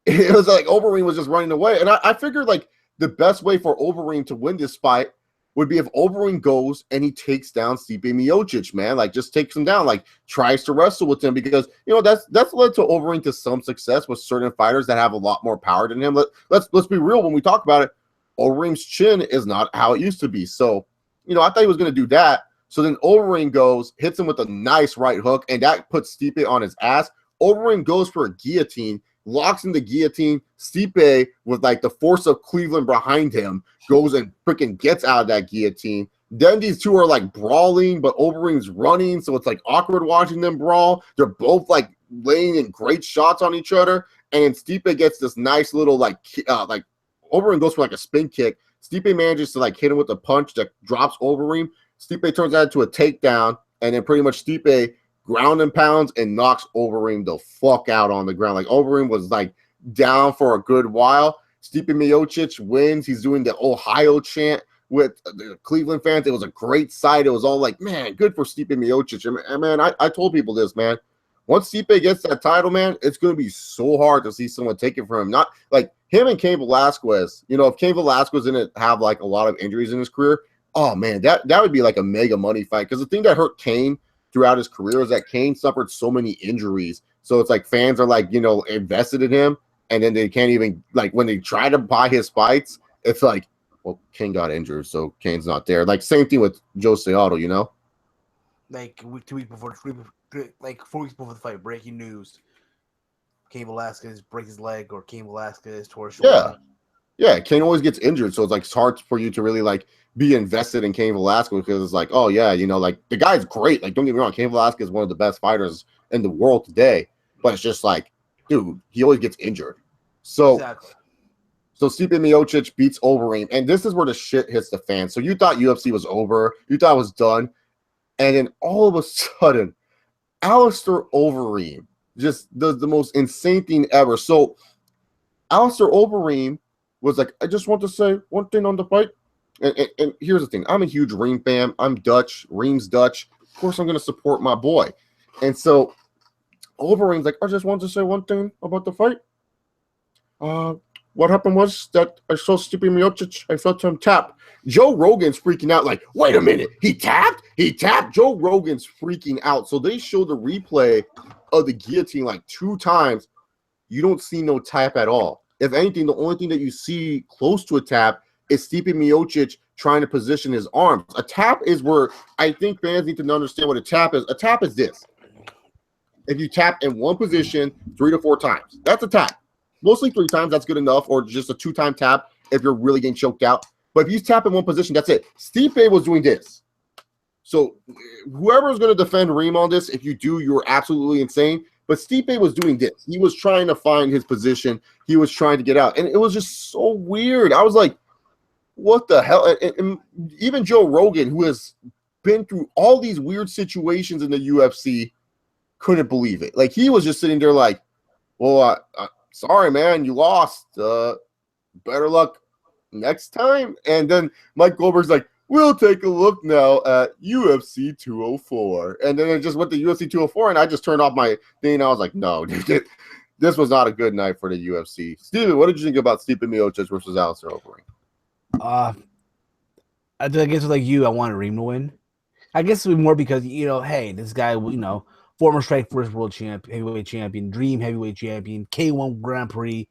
Overeem was just running away. And I figured like the best way for Overeem to win this fight would be if Overeem goes and he takes down Stipe Miocic, man. Like, just takes him down, like tries to wrestle with him, because you know that's led to Overeem to some success with certain fighters that have a lot more power than him. Let's be real when we talk about it. Overeem's chin is not how it used to be. So, you know, I thought he was going to do that. So then Overeem goes, hits him with a nice right hook, and that puts Stipe on his ass. Overeem goes for a guillotine, locks in the guillotine. Stipe, with like the force of Cleveland behind him, goes and freaking gets out of that guillotine. Then these two are like brawling, but Overeem's running, so it's like awkward watching them brawl. They're both like laying in great shots on each other, and Stipe gets this nice little like Overeem goes for like a spin kick. Stipe manages to like hit him with a punch that drops Overeem. Stipe turns that into a takedown, and then pretty much Stipe ground and pounds and knocks Overeem the fuck out on the ground. Like, Overeem was like down for a good while. Stipe Miocic wins. He's doing the Ohio chant with the Cleveland fans. It was a great sight. It was all like, man, good for Stipe Miocic. And man, I told people this, man. Once Stipe gets that title, man, it's going to be so hard to see someone take it from him. Not like him and Cain Velasquez. You know, if Cain Velasquez didn't have like a lot of injuries in his career, oh man, that would be like a mega money fight. Because the thing that hurt Cain throughout his career is that Cain suffered so many injuries. So it's like fans are like, you know, invested in him, and then they can't even, like, when they try to buy his fights, it's like, well, Cain got injured, so Cain's not there. Like, same thing with Jose Aldo, you know? Like 2 weeks before, 4 weeks before the fight, breaking news: Cain Velasquez breaks his leg, or Cain Velasquez tore his shoulder. Yeah, Cain always gets injured, so it's like it's hard for you to really like be invested in Cain Velasquez, because it's like, oh yeah, you know, like the guy's great. Like, don't get me wrong, Cain Velasquez is one of the best fighters in the world today, but it's just like, dude, he always gets injured. So, Exactly. So Stipe Miocic beats Overeem, and this is where the shit hits the fan. So you thought UFC was over, you thought it was done, and then all of a sudden, Allistair Overeem just does the most insane thing ever. So Allistair Overeem was like, I just want to say one thing on the fight. And here's the thing. I'm a huge Reem fan. I'm Dutch. Reem's Dutch. Of course, I'm going to support my boy. And so Overeem's like, I just want to say one thing about the fight. What happened was that I saw Stipe Miocic. I felt him tap. Joe Rogan's freaking out like, wait a minute. He tapped? He tapped? Joe Rogan's freaking out. So they showed the replay of the guillotine like 2 times. You don't see no tap at all. If anything, the only thing that you see close to a tap is Stipe Miocic trying to position his arms. A tap is where I think fans need to understand what a tap is. A tap is this. If you tap in one position 3 to 4 times, that's a tap. Mostly 3 times, that's good enough, or just a 2-time tap if you're really getting choked out. But if you tap in one position, that's it. Stipe was doing this. So whoever's going to defend Reem on this, if you do, you're absolutely insane. But Stipe was doing this. He was trying to find his position. He was trying to get out. And it was just so weird. I was like, what the hell? And even Joe Rogan, who has been through all these weird situations in the UFC, couldn't believe it. Like, he was just sitting there like, well, sorry, man, you lost. Better luck next time. And then Mike Goldberg's like, we'll take a look now at UFC 204. And then it just went to UFC 204, and I just turned off my thing, and I was like, no, dude, this was not a good night for the UFC. Steven, what did you think about Stipe Miocic versus Allistair Overeem? I guess like you, I wanted Reem to win. I guess it would be more because, you know, hey, this guy, you know, former Strikeforce world champ, heavyweight champion, Dream heavyweight champion, K1 Grand Prix.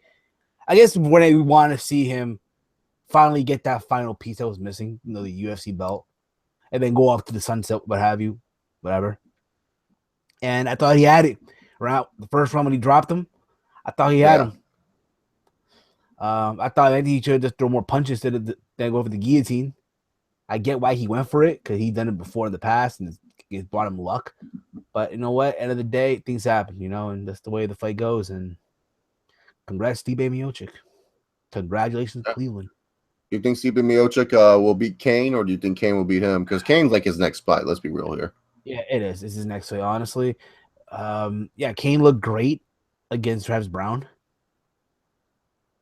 I guess when we want to see him finally get that final piece that was missing, the UFC belt, and then go off to the sunset, what have you, whatever. And I thought he had it. Around the first round when he dropped him, I thought he had him. I thought maybe he should just throw more punches than go for the guillotine. I get why he went for it because he'd done it before in the past and it brought him luck. But you know what? End of the day, things happen, and that's the way the fight goes. And congrats, Stipe Miocic. Congratulations, Cleveland. You think Stipe Miocic will beat Kane, or do you think Kane will beat him? Because Kane's like his next fight. Let's be real here. Yeah, it is. It's his next fight, honestly. Kane looked great against Travis Brown.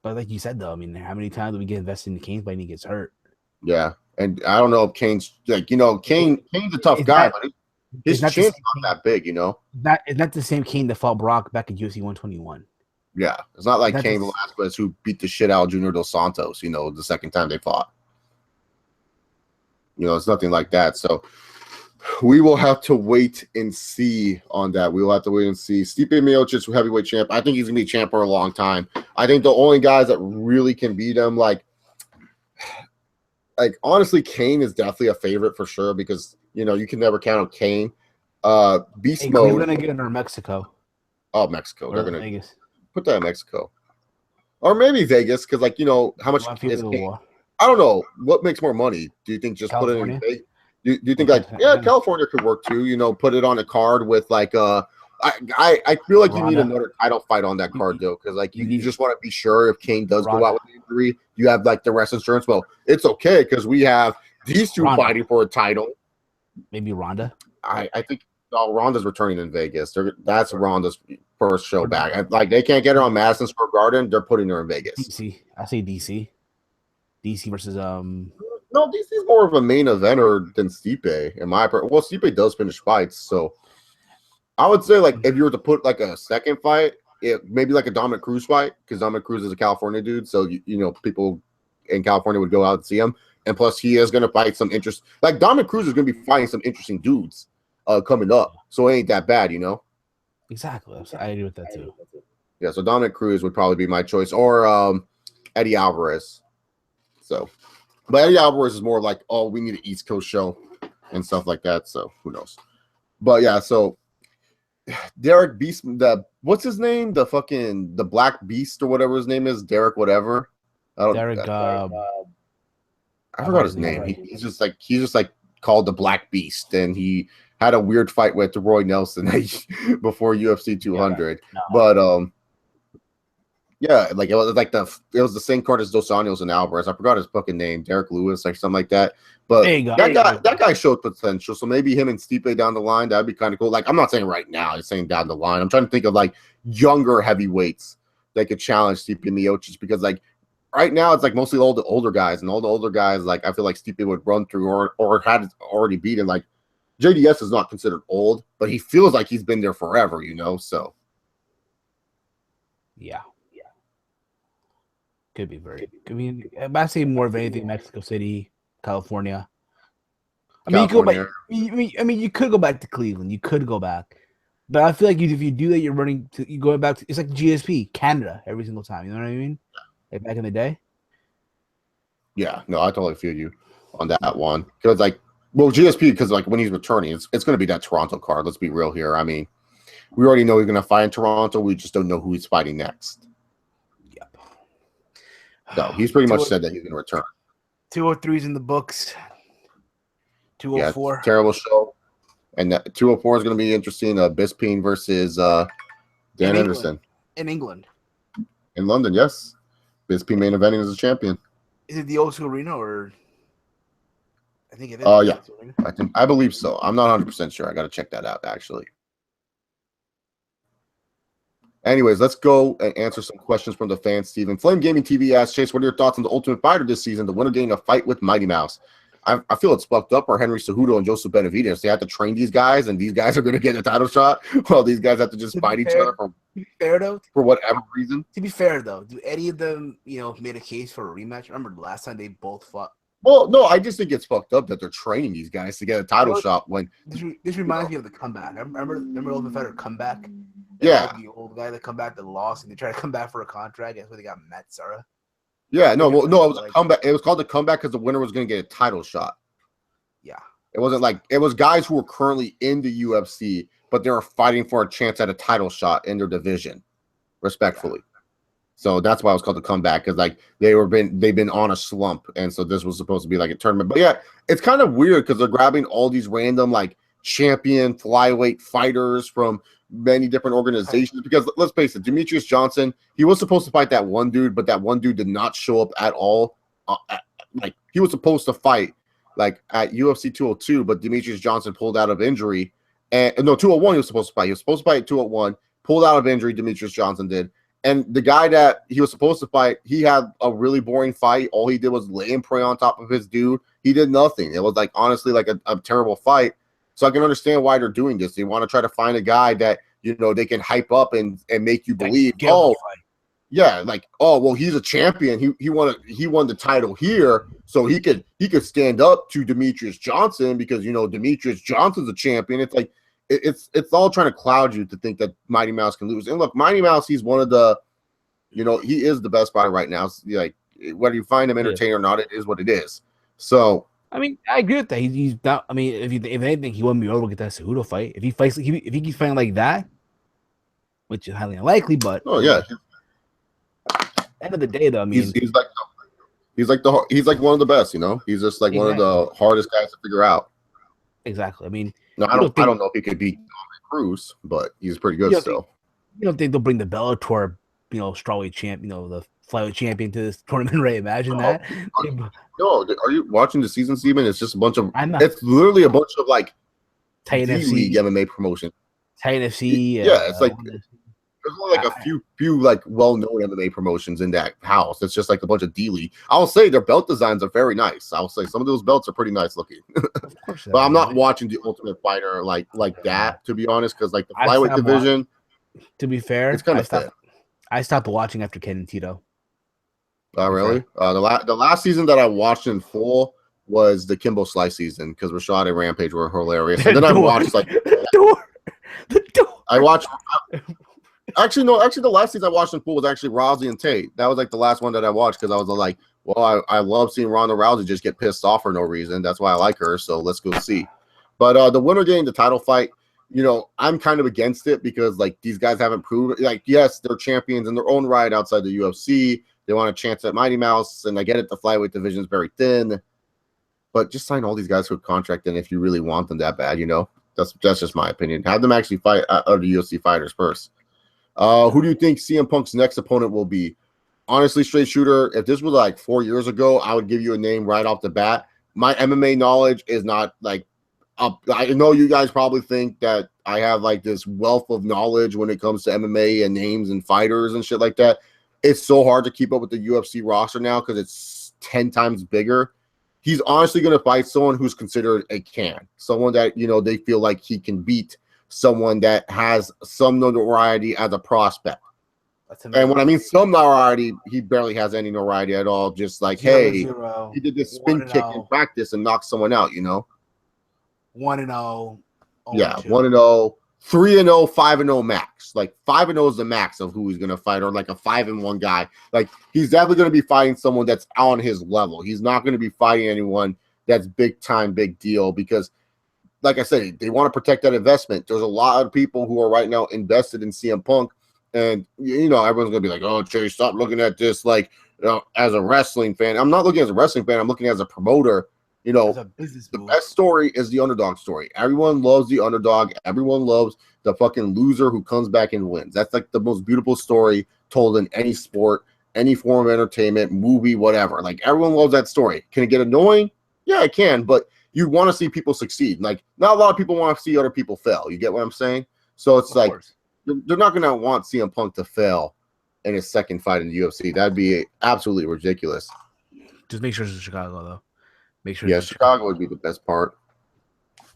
But like you said, though, I mean, how many times do we get invested in Kane's fight and he gets hurt? Yeah, and I don't know if Kane's Kane's a tough guy, but his chin's not that big, It's not the same Kane that fought Brock back in UFC 121. Yeah, it's not like Cain Velasquez who beat the shit out of Junior Dos Santos, the second time they fought. It's nothing like that. So we will have to wait and see on that. We will have to wait and see. Stipe Miocic, heavyweight champ. I think he's going to be champ for a long time. I think the only guys that really can beat him, like honestly, Kane is definitely a favorite for sure because, you can never count on Kane. Beast mode. Cleveland again or Mexico? Oh, Mexico. They're going to Vegas. Put that in Mexico. Or maybe Vegas because, how much is Kane? I don't know. What makes more money? Do you think just California? Put it in Vegas? Do you think California could work too? Put it on a card with I feel like you need another title fight on that card though, because you just want to be sure if Kane does go out with an injury, you have the rest insurance. Well, it's okay because we have these two fighting for a title. Maybe Ronda. I think Ronda's returning in Vegas. That's Ronda's first show back. They can't get her on Madison Square Garden. They're putting her in Vegas. DC. I say DC. DC versus No, DC's more of a main eventer than Stipe. Well, Stipe does finish fights, so I would say if you were to put a second fight, maybe a Dominic Cruz fight because Dominic Cruz is a California dude, so people in California would go out and see him, and plus he is going to fight some interest. Dominic Cruz is going to be fighting some interesting dudes coming up, so it ain't that bad, Exactly, I agree with that too. Yeah, so Dominic Cruz would probably be my choice, or Eddie Alvarez. So. But Eddie Alvarez is more we need an East Coast show and stuff like that. So who knows? But yeah, so Derek Beast, what's his name? The Black Beast or whatever his name is, Derek whatever. I forgot his name. He's just called the Black Beast, and he had a weird fight with Roy Nelson before UFC 200. Yeah, no. But yeah, it was the same card as Dos Anjos and Alvarez. I forgot his fucking name, Derek Lewis or something like that. But that guy showed potential. So maybe him and Stipe down the line, that'd be kind of cool. I'm not saying right now, I'm saying down the line. I'm trying to think of younger heavyweights that could challenge Stipe Miocic because right now it's mostly all the older guys, and all the older guys I feel like Stipe would run through or had already beaten. JDS is not considered old, but he feels like he's been there forever, so yeah. Could be very. I mean, I say more of anything Mexico City, California. You could go back. You could go back to Cleveland. You could go back, but I feel like if you do that, you're going back to it's like GSP Canada every single time. You know what I mean? Back in the day. Yeah, no, I totally feel you on that one because GSP because when he's returning, it's going to be that Toronto card. Let's be real here. I mean, we already know he's going to fight in Toronto. We just don't know who he's fighting next. No, he's pretty much said that he's going to return. 203's in the books. 204. Yeah, terrible show. And 204 is going to be interesting. Bisping versus Dan Anderson. In England. In London, yes. Bisping main eventing as a champion. Is it the O2 Arena or? I think it is. Yeah. I believe so. I'm not 100% sure. I got to check that out, actually. Anyways, let's go and answer some questions from the fans. Steven Flame Gaming TV asks, Chase, what are your thoughts on the Ultimate Fighter this season? The winner getting a fight with Mighty Mouse. I feel it's fucked up. Or Henry Cejudo and Joseph Benavidez. They have to train these guys, and these guys are going to get a title shot. Well, these guys have to just fight each other for whatever reason. To be fair, though, do any of them, made a case for a rematch? Remember the last time they both fought Well, no, I just think it's fucked up that they're training these guys to get a title shot when this reminds me of the comeback. I remember Ultimate Fighter comeback. Yeah. The old guy that come back that lost and they tried to come back for a contract. That's where they got Matsara. Yeah, no, well, no, it was a comeback. It was called the comeback because the winner was going to get a title shot. Yeah. It wasn't like it was guys who were currently in the UFC, but they were fighting for a chance at a title shot in their division, respectfully. Yeah. So that's why it was called the comeback, because like they've been on a slump, and so this was supposed to be like a tournament. But yeah, it's kind of weird because they're grabbing all these random like champion flyweight fighters from many different organizations. Because let's face it, Demetrius Johnson, he was supposed to fight that one dude, but that one dude did not show up at all. Like he was supposed to fight like at UFC 202, but Demetrius Johnson pulled out of injury. And no, 201 he was supposed to fight. He was supposed to fight at 201, pulled out of injury. Demetrius Johnson did. And the guy that he was supposed to fight, he had a really boring fight. All he did was lay and pray on top of his dude. He did nothing. It was like honestly like a terrible fight. So I can understand why they're doing this. They want to try to find a guy that, you know, they can hype up and make you believe, oh, yeah, like, oh, well, he's a champion. He won the title here, so he could stand up to Demetrius Johnson because, you know, Demetrius Johnson's a champion. It's like it's all trying to cloud you to think that Mighty Mouse can lose. And look, Mighty Mouse, he's one of the, you know, he is the best fighter right now. So, like, whether you find him entertaining or not, it is what it is. So I mean, I agree with that. He's not. I mean, if anything, he wouldn't be able to get that Cejudo fight. If he fights, if he keeps fighting like that, which is highly unlikely. But yeah. End of the day, though, I mean, he's like one of the best. You know, he's just like one of the hardest guys to figure out. Exactly. I mean, no, I don't know if he could beat Cruz, but he's pretty good still. You don't think they'll bring the Bellator, you know, strawweight champ, you know, the flyweight champion to this tournament, right? Imagine that. No, are you watching the season, Steven? It's just a bunch of. It's literally a bunch of like Titan FC MMA promotion. Titan FC. Yeah, it's like there's only like a few like well-known MMA promotions in that house. It's just like a bunch of D-League. I'll say their belt designs are very nice. I'll say some of those belts are pretty nice looking. Of course, but I'm not watching the Ultimate Fighter like that, to be honest, because like the flyweight division. To be fair, it's kind of I stopped watching after Ken and Tito. Oh, really? The last season that I watched in full was the Kimbo Slice season because Rashad and Rampage were hilarious. And then I watched like the door. I watched. Actually, the last season I watched in full was actually Rousey and Tate. That was like the last one that I watched because I was like, well, I love seeing Ronda Rousey just get pissed off for no reason. That's why I like her. So let's go see. But the winner getting the title fight, you know, I'm kind of against it because like these guys haven't proven. Like, yes, they're champions in their own right outside the UFC. They want a chance at Mighty Mouse, and I get it. The flyweight division is very thin, but just sign all these guys to a contract. And if you really want them that bad, you know, that's just my opinion. Have them actually fight other UFC fighters first. Who do you think CM Punk's next opponent will be? Honestly, straight shooter, if this was like 4 years ago, I would give you a name right off the bat. My MMA knowledge is not like up. I know you guys probably think that I have like this wealth of knowledge when it comes to MMA and names and fighters and shit like that. It's so hard to keep up with the UFC roster now because it's 10 times bigger. He's honestly going to fight someone who's considered a someone that, you know, they feel like he can beat, someone that has some notoriety as a prospect. And when I mean some notoriety, he barely has any notoriety at all. Just like, 0-0, he did this spin kick in practice and knocked someone out, you know? 1-0. Yeah, 1-0. 3-0, 5-0 max. Like 5-0 is the max of who he's gonna fight, or like a 5-1 guy. Like he's definitely gonna be fighting someone that's on his level. He's not gonna be fighting anyone that's big time, big deal, because like I said, they want to protect that investment. There's a lot of people who are right now invested in CM Punk, and you know everyone's gonna be like, "Oh, Chase, stop looking at this like, you know, as a wrestling fan." I'm not looking as a wrestling fan. I'm looking as a promoter. You know, the best story is the underdog story. Everyone loves the underdog. Everyone loves the fucking loser who comes back and wins. That's like the most beautiful story told in any sport, any form of entertainment, movie, whatever. Like everyone loves that story. Can it get annoying? Yeah, it can, but you want to see people succeed. Like not a lot of people want to see other people fail. You get what I'm saying? So it's like they're not going to want CM Punk to fail in his second fight in the UFC. That'd be absolutely ridiculous. Just make sure it's in Chicago, though. Make sure. Yeah, Chicago would be the best part.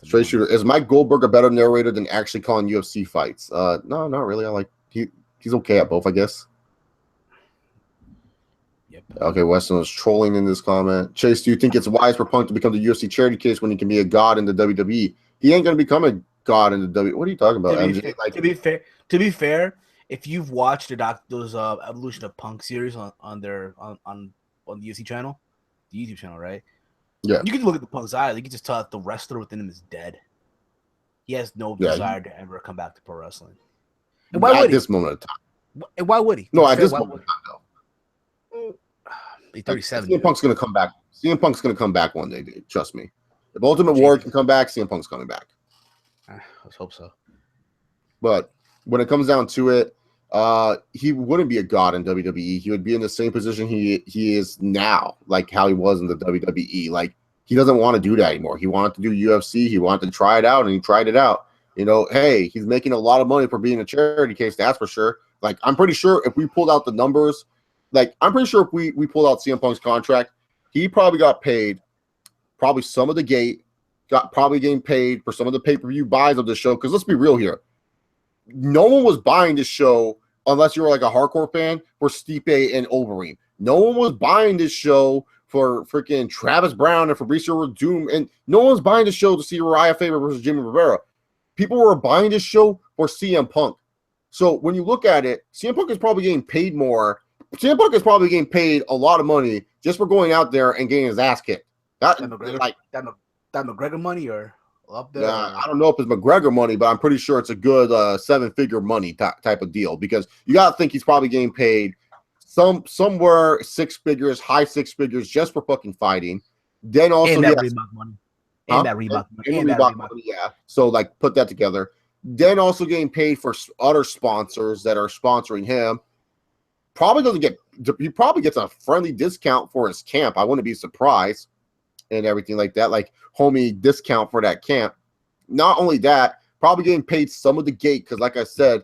Straight shooter. Is Mike Goldberg a better narrator than actually calling UFC fights? No, not really. I like he's okay at both, I guess. Yep. Okay, Weston was trolling in this comment. Chase, do you think it's wise for Punk to become the UFC charity case when he can be a god in the WWE? He ain't gonna become a god in the WWE. What are you talking about, MJ? To be fair, if you've watched those Evolution of Punk series on the UFC channel, the YouTube channel, right? Yeah. You can look at the Punk's eye. You can just tell that the wrestler within him is dead. He has no desire to ever come back to pro wrestling. And why would he? At this moment of time. And why would he? No, at this moment of time, though. He's 37. CM Punk's gonna come back. CM Punk's gonna come back one day, dude. Trust me. If Ultimate Warrior can come back, CM Punk's coming back. Let's hope so. But when it comes down to it, he wouldn't be a god in WWE. He would be in the same position he is now, like how he was in the WWE. Like, he doesn't want to do that anymore. He wanted to do UFC. He wanted to try it out, and he tried it out. You know, hey, he's making a lot of money for being a charity case, that's for sure. Like, I'm pretty sure if we pulled out the numbers, I'm pretty sure if we pulled out CM Punk's contract, he probably got paid probably some of the gate, probably getting paid for some of the pay-per-view buys of the show. Because let's be real here. No one was buying this show unless you were like a hardcore fan for Stipe and Overeem. No one was buying this show for freaking Travis Brown and Fabricio Werdum, and no one's buying this show to see Uriah Faber versus Jimmy Rivera. People were buying this show for CM Punk. So when you look at it, CM Punk is probably getting paid more. CM Punk is probably getting paid a lot of money just for going out there and getting his ass kicked. That McGregor money or up there? I don't know if it's McGregor money, but I'm pretty sure it's a good seven-figure money type of deal, because you got to think he's probably getting paid somewhere six figures, high six figures just for fucking fighting. Then also and that Reebok money. And that Reebok money. And Reebok money, yeah. So like put that together. Then also getting paid for other sponsors that are sponsoring him. He probably gets a friendly discount for his camp. I wouldn't be surprised, and everything like that, like homie discount for that camp. Not only that, probably getting paid some of the gate, because like I said,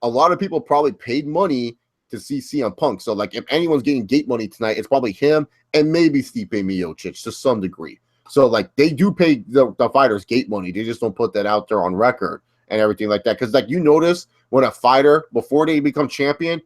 a lot of people probably paid money to see CM Punk. So like if anyone's getting gate money tonight, it's probably him and maybe Stipe Miocic to some degree. So like they do pay the fighters gate money. They just don't put that out there on record and everything like that. Because like you notice when a fighter, before they become champion,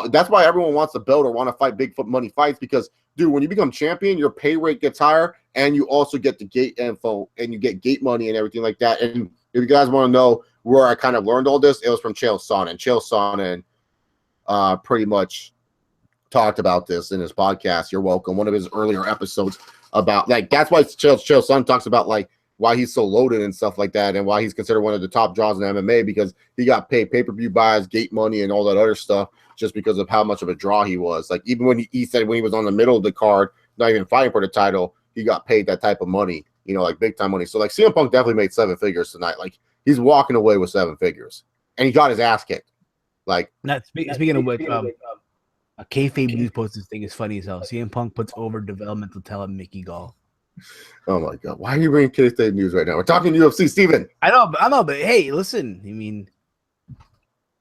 that's why everyone wants a belt or want to fight big money fights, because dude, when you become champion, your pay rate gets higher and you also get the gate info and you get gate money and everything like that. And if you guys want to know where I kind of learned all this, it was from Chael Sonnen. Chael Sonnen pretty much talked about this in his podcast. You're welcome. One of his earlier episodes about like, that's why Chael Sonnen talks about like why he's so loaded and stuff like that, and why he's considered one of the top draws in MMA, because he got paid pay-per-view buys, gate money, and all that other stuff just because of how much of a draw he was. Like even when he said when he was on the middle of the card, not even fighting for the title, he got paid that type of money, you know, like big time money. So like CM Punk definitely made seven figures tonight. Like he's walking away with seven figures, and he got his ass kicked. Like speaking of which, a kayfabe news post this thing is funny as hell. CM Punk puts over developmental talent Mickey Gall. Oh my god, why are you bringing kayfabe news right now? We're talking UFC, Steven. I know, but hey, listen, I mean,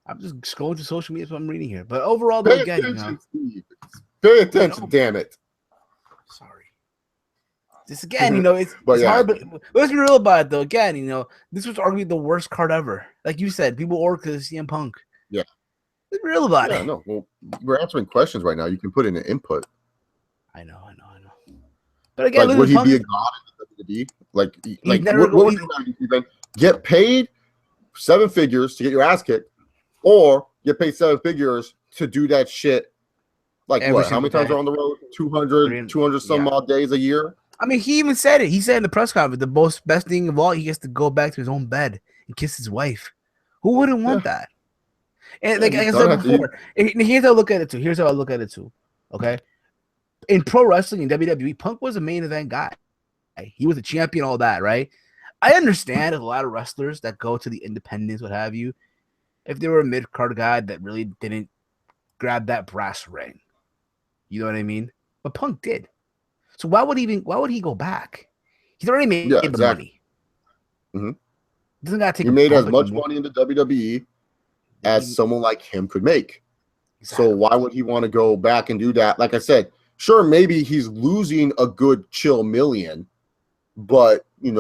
I'm just scrolling through social media, so I'm reading here. But overall, though, again, pay attention, damn it. Sorry. This again, it's hard, but let's be real about it, though. Again, this was arguably the worst card ever. Like you said, people order because CM Punk. Yeah. Let's be real about it. Yeah, no. Well, we're answering questions right now. You can put in an input. I know. But again, like, would he be a god in the WWE? Like what would you do? Get paid seven figures to get your ass kicked, or get paid seven figures to do that shit? Like what? How many times are on the road? 200 some odd days a year? I mean, he even said it. He said in the press conference, the best thing of all, he gets to go back to his own bed and kiss his wife. Who wouldn't want that? And like I said before, here's how I look at it too. Okay. In pro wrestling, in WWE, Punk was a main event guy. He was a champion, all that, right? I understand a lot of wrestlers that go to the independents, what have you, if they were a mid-card guy that really didn't grab that brass ring. You know what I mean? But Punk did. So why would he go back? He's already made the money. Mm-hmm. Doesn't gotta take. He made as much money in the WWE as someone like him could make. Exactly. So why would he want to go back and do that? Like I said, sure, maybe he's losing a good chill million, but you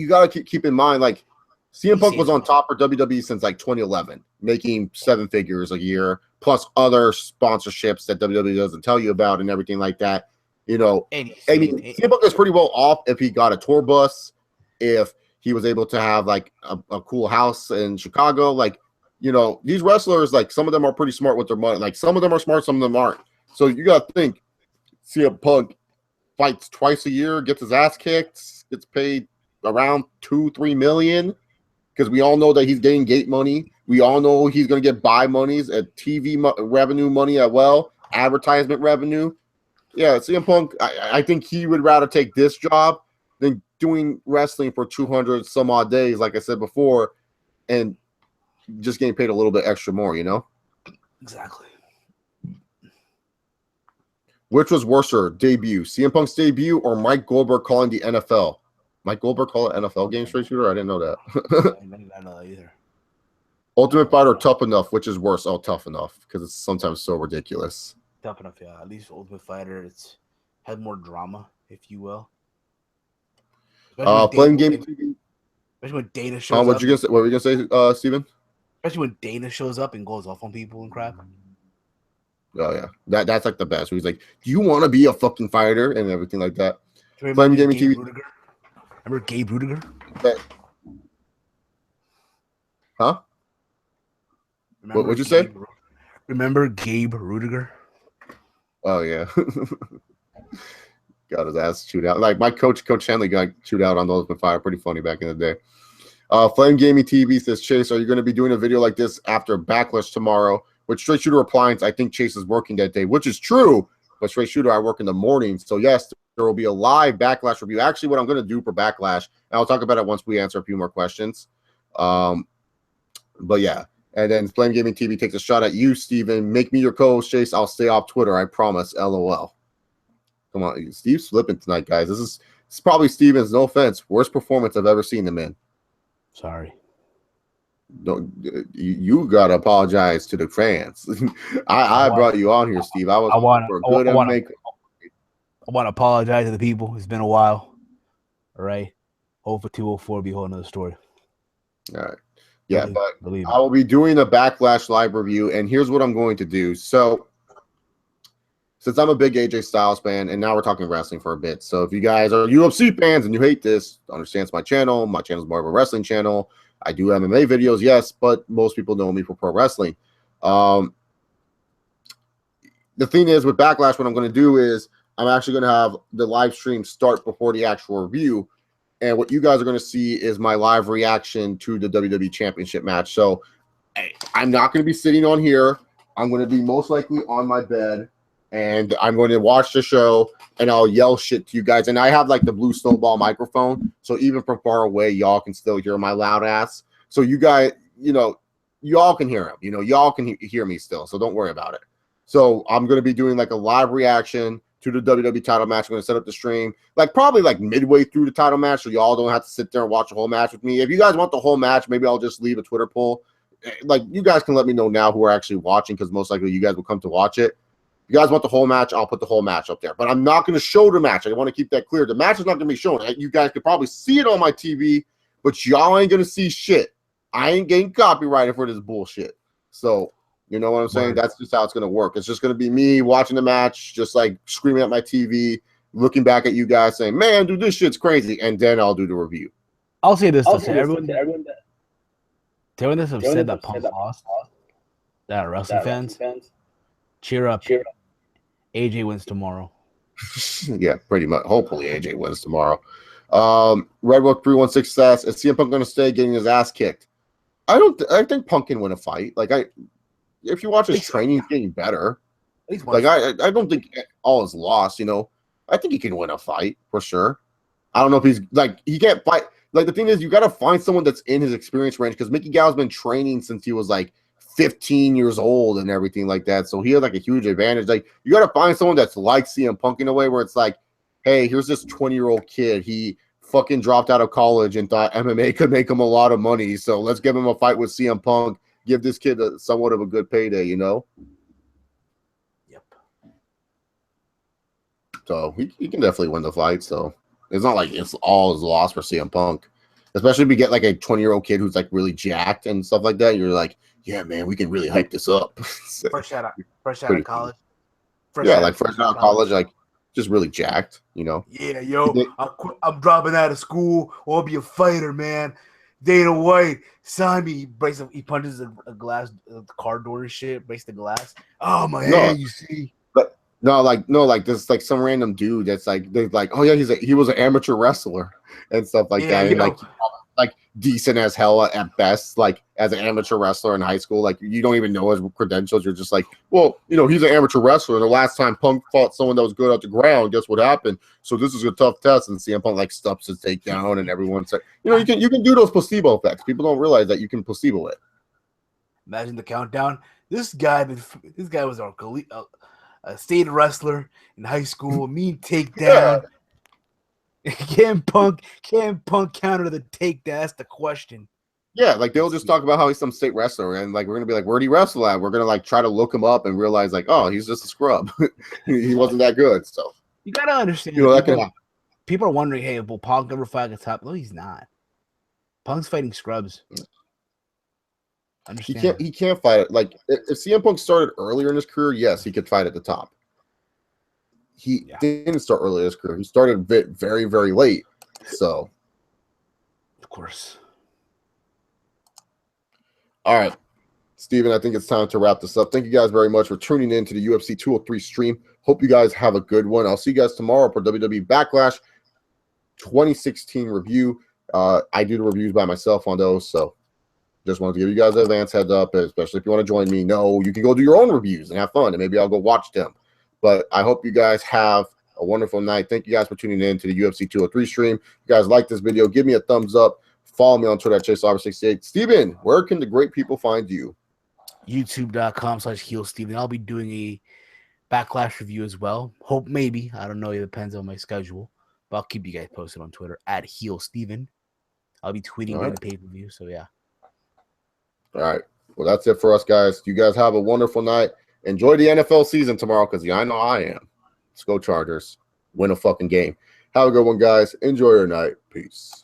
got to keep in mind, like CM Punk was on top for WWE since like 2011, making seven figures a year, plus other sponsorships that WWE doesn't tell you about and everything like that. You know, I mean, CM Punk is pretty well off if he got a tour bus, if he was able to have like a cool house in Chicago. Like, you know, these wrestlers, like some of them are pretty smart with their money. Like some of them are smart, some of them aren't. So you got to think CM Punk fights twice a year, gets his ass kicked, gets paid around 2-3 million, because we all know that he's getting gate money. We all know he's going to get buy monies at TV revenue money as well, advertisement revenue. Yeah, CM Punk, I think he would rather take this job than doing wrestling for 200 some odd days, like I said before, and just getting paid a little bit extra more, you know? Exactly. Which was worse, debut? CM Punk's debut or Mike Goldberg calling the NFL? Mike Goldberg call an NFL game straight shooter? I didn't know that. I didn't know that either. Ultimate Fighter, Tough Enough, which is worse? Oh, Tough Enough, because it's sometimes so ridiculous. Tough Enough, yeah. At least Ultimate Fighter, it's had more drama, if you will. Playing game TV. Especially when Dana shows up. What were you gonna say, Steven? Especially when Dana shows up and goes off on people and crap. Oh yeah, that's like the best. He's like, "Do you want to be a fucking fighter?" and everything like that. Playing gaming TV. Rudiger? Remember Gabe Rudiger? Huh? What'd you say? Remember Gabe Rudiger? Oh yeah. Got his ass chewed out. Like my coach Henley, got chewed out on those with fire. Pretty funny back in the day. Flame Gaming TV says, Chase, are you going to be doing a video like this after Backlash tomorrow? With Straight Shooter Appliance, I think Chase is working that day, which is true. But Straight Shooter, I work in the morning. So yes, there will be a live Backlash review. Actually, what I'm going to do for Backlash, and I'll talk about it once we answer a few more questions. But yeah. And then Flame Gaming TV takes a shot at you, Steven. Make me your co-host, Chase. I'll stay off Twitter. I promise. LOL. Come on. Steve's flipping tonight, guys. This is probably Steven's, no offense, worst performance I've ever seen him in. Sorry. Don't you gotta apologize to the fans. I brought you on here, Steve. I want to apologize to the people. It's been a while. All right. 0-for-2-0-4 be a whole another story. All right. Yeah, but I will be doing a Backlash live review, and here's what I'm going to do. So, since I'm a big AJ Styles fan, and now we're talking wrestling for a bit. So, if you guys are UFC fans and you hate this, understand it's my channel. My channel is more of a wrestling channel. I do MMA videos, yes, but most people know me for pro wrestling. The thing is, with Backlash, what I'm going to do is I'm actually going to have the live stream start before the actual review. And what you guys are going to see is my live reaction to the WWE Championship match. So I'm not going to be sitting on here. I'm going to be most likely on my bed, and I'm going to watch the show, and I'll yell shit to you guys. And I have like the blue snowball microphone, so even from far away, y'all can still hear my loud ass. So you guys, you know, y'all can hear him. You know, y'all can hear me still, so don't worry about it. So I'm going to be doing like a live reaction to the WWE title match. I'm going to set up the stream, like probably like midway through the title match, so y'all don't have to sit there and watch the whole match with me. If you guys want the whole match, maybe I'll just leave a Twitter poll. Like, you guys can let me know now who are actually watching, because most likely you guys will come to watch it. If you guys want the whole match, I'll put the whole match up there. But I'm not going to show the match. I want to keep that clear. The match is not going to be shown. You guys could probably see it on my TV, but y'all ain't going to see shit. I ain't getting copyrighted for this bullshit. So, you know what I'm saying? That's just how it's going to work. It's just going to be me watching the match, just like screaming at my TV, looking back at you guys saying, man, dude, this shit's crazy. And then I'll do the review. I'll say this. Everyone that have said that Punk lost, that wrestling fans, cheer up. AJ wins tomorrow. Yeah, pretty much. Hopefully AJ wins tomorrow. Redwood 316 says, is CM Punk going to stay getting his ass kicked? I think Punk can win a fight. Like, if you watch his training, he's getting better. Like, I don't think all is lost, you know. I think he can win a fight for sure. I don't know if he's like, he can't fight. Like, the thing is, you got to find someone that's in his experience range, because Mickey Gall's been training since he was like 15 years old and everything like that. So he had like a huge advantage. Like, you got to find someone that's like CM Punk in a way where it's like, hey, here's this 20-year-old kid. He fucking dropped out of college and thought MMA could make him a lot of money. So let's give him a fight with CM Punk. Give this kid somewhat of a good payday, you know? Yep. So he can definitely win the fight. So it's not like it's all is lost for CM Punk. Especially if you get like a 20-year-old kid who's like really jacked and stuff like that. You're like, yeah, man, we can really hype this up. So, Fresh out pretty of college. cool. Yeah, like fresh out of college, like just really jacked, you know. Yeah, yo, I'm dropping out of school. I'll be a fighter, man. Dana White, sign me. He punches a glass, car door and shit. Breaks the glass. Oh my hand, you see. But no, like this, like some random dude that's like, they're like, oh yeah, he was an amateur wrestler and stuff like that, and like decent as hell at best, like as an amateur wrestler in high school. Like you don't even know his credentials. You're just like, well, you know, he's an amateur wrestler. And the last time Punk fought someone that was good at the ground, guess what happened? So this is a tough test. And CM Punk like stuffs his takedown, and everyone's like, you know, you can do those placebo effects. People don't realize that you can placebo it. Imagine the countdown. This guy was a state wrestler in high school. Mean takedown. Yeah. Can Punk counter the takedown? That's the question. Yeah, like they'll just talk about how he's some state wrestler, and like we're gonna be like, where'd he wrestle at? We're gonna like try to look him up and realize like, oh, he's just a scrub. He wasn't that good. So you gotta understand. You know, that can happen. People are wondering, hey, will Punk ever fight at the top? No, he's not. Punk's fighting scrubs. Understand. He can't fight it. Like if CM Punk started earlier in his career, yes, he could fight at the top. He didn't start early in his career. He started very, very late. So, of course. All right, Steven, I think it's time to wrap this up. Thank you guys very much for tuning in to the UFC 203 stream. Hope you guys have a good one. I'll see you guys tomorrow for WWE Backlash 2016 review. I do the reviews by myself on those, so just wanted to give you guys an advance heads up, especially if you want to join me. No, you can go do your own reviews and have fun, and maybe I'll go watch them. But I hope you guys have a wonderful night. Thank you guys for tuning in to the UFC 203 stream. If you guys like this video, give me a thumbs up. Follow me on Twitter at ChaseAuber68. Steven, where can the great people find you? YouTube.com/HeelSteven. I'll be doing a Backlash review as well. Hope maybe. I don't know. It depends on my schedule. But I'll keep you guys posted on Twitter at HeelSteven. I'll be tweeting during the pay-per-view. So, yeah. All right. Well, that's it for us, guys. You guys have a wonderful night. Enjoy the NFL season tomorrow because I know I am. Let's go Chargers. Win a fucking game. Have a good one, guys. Enjoy your night. Peace.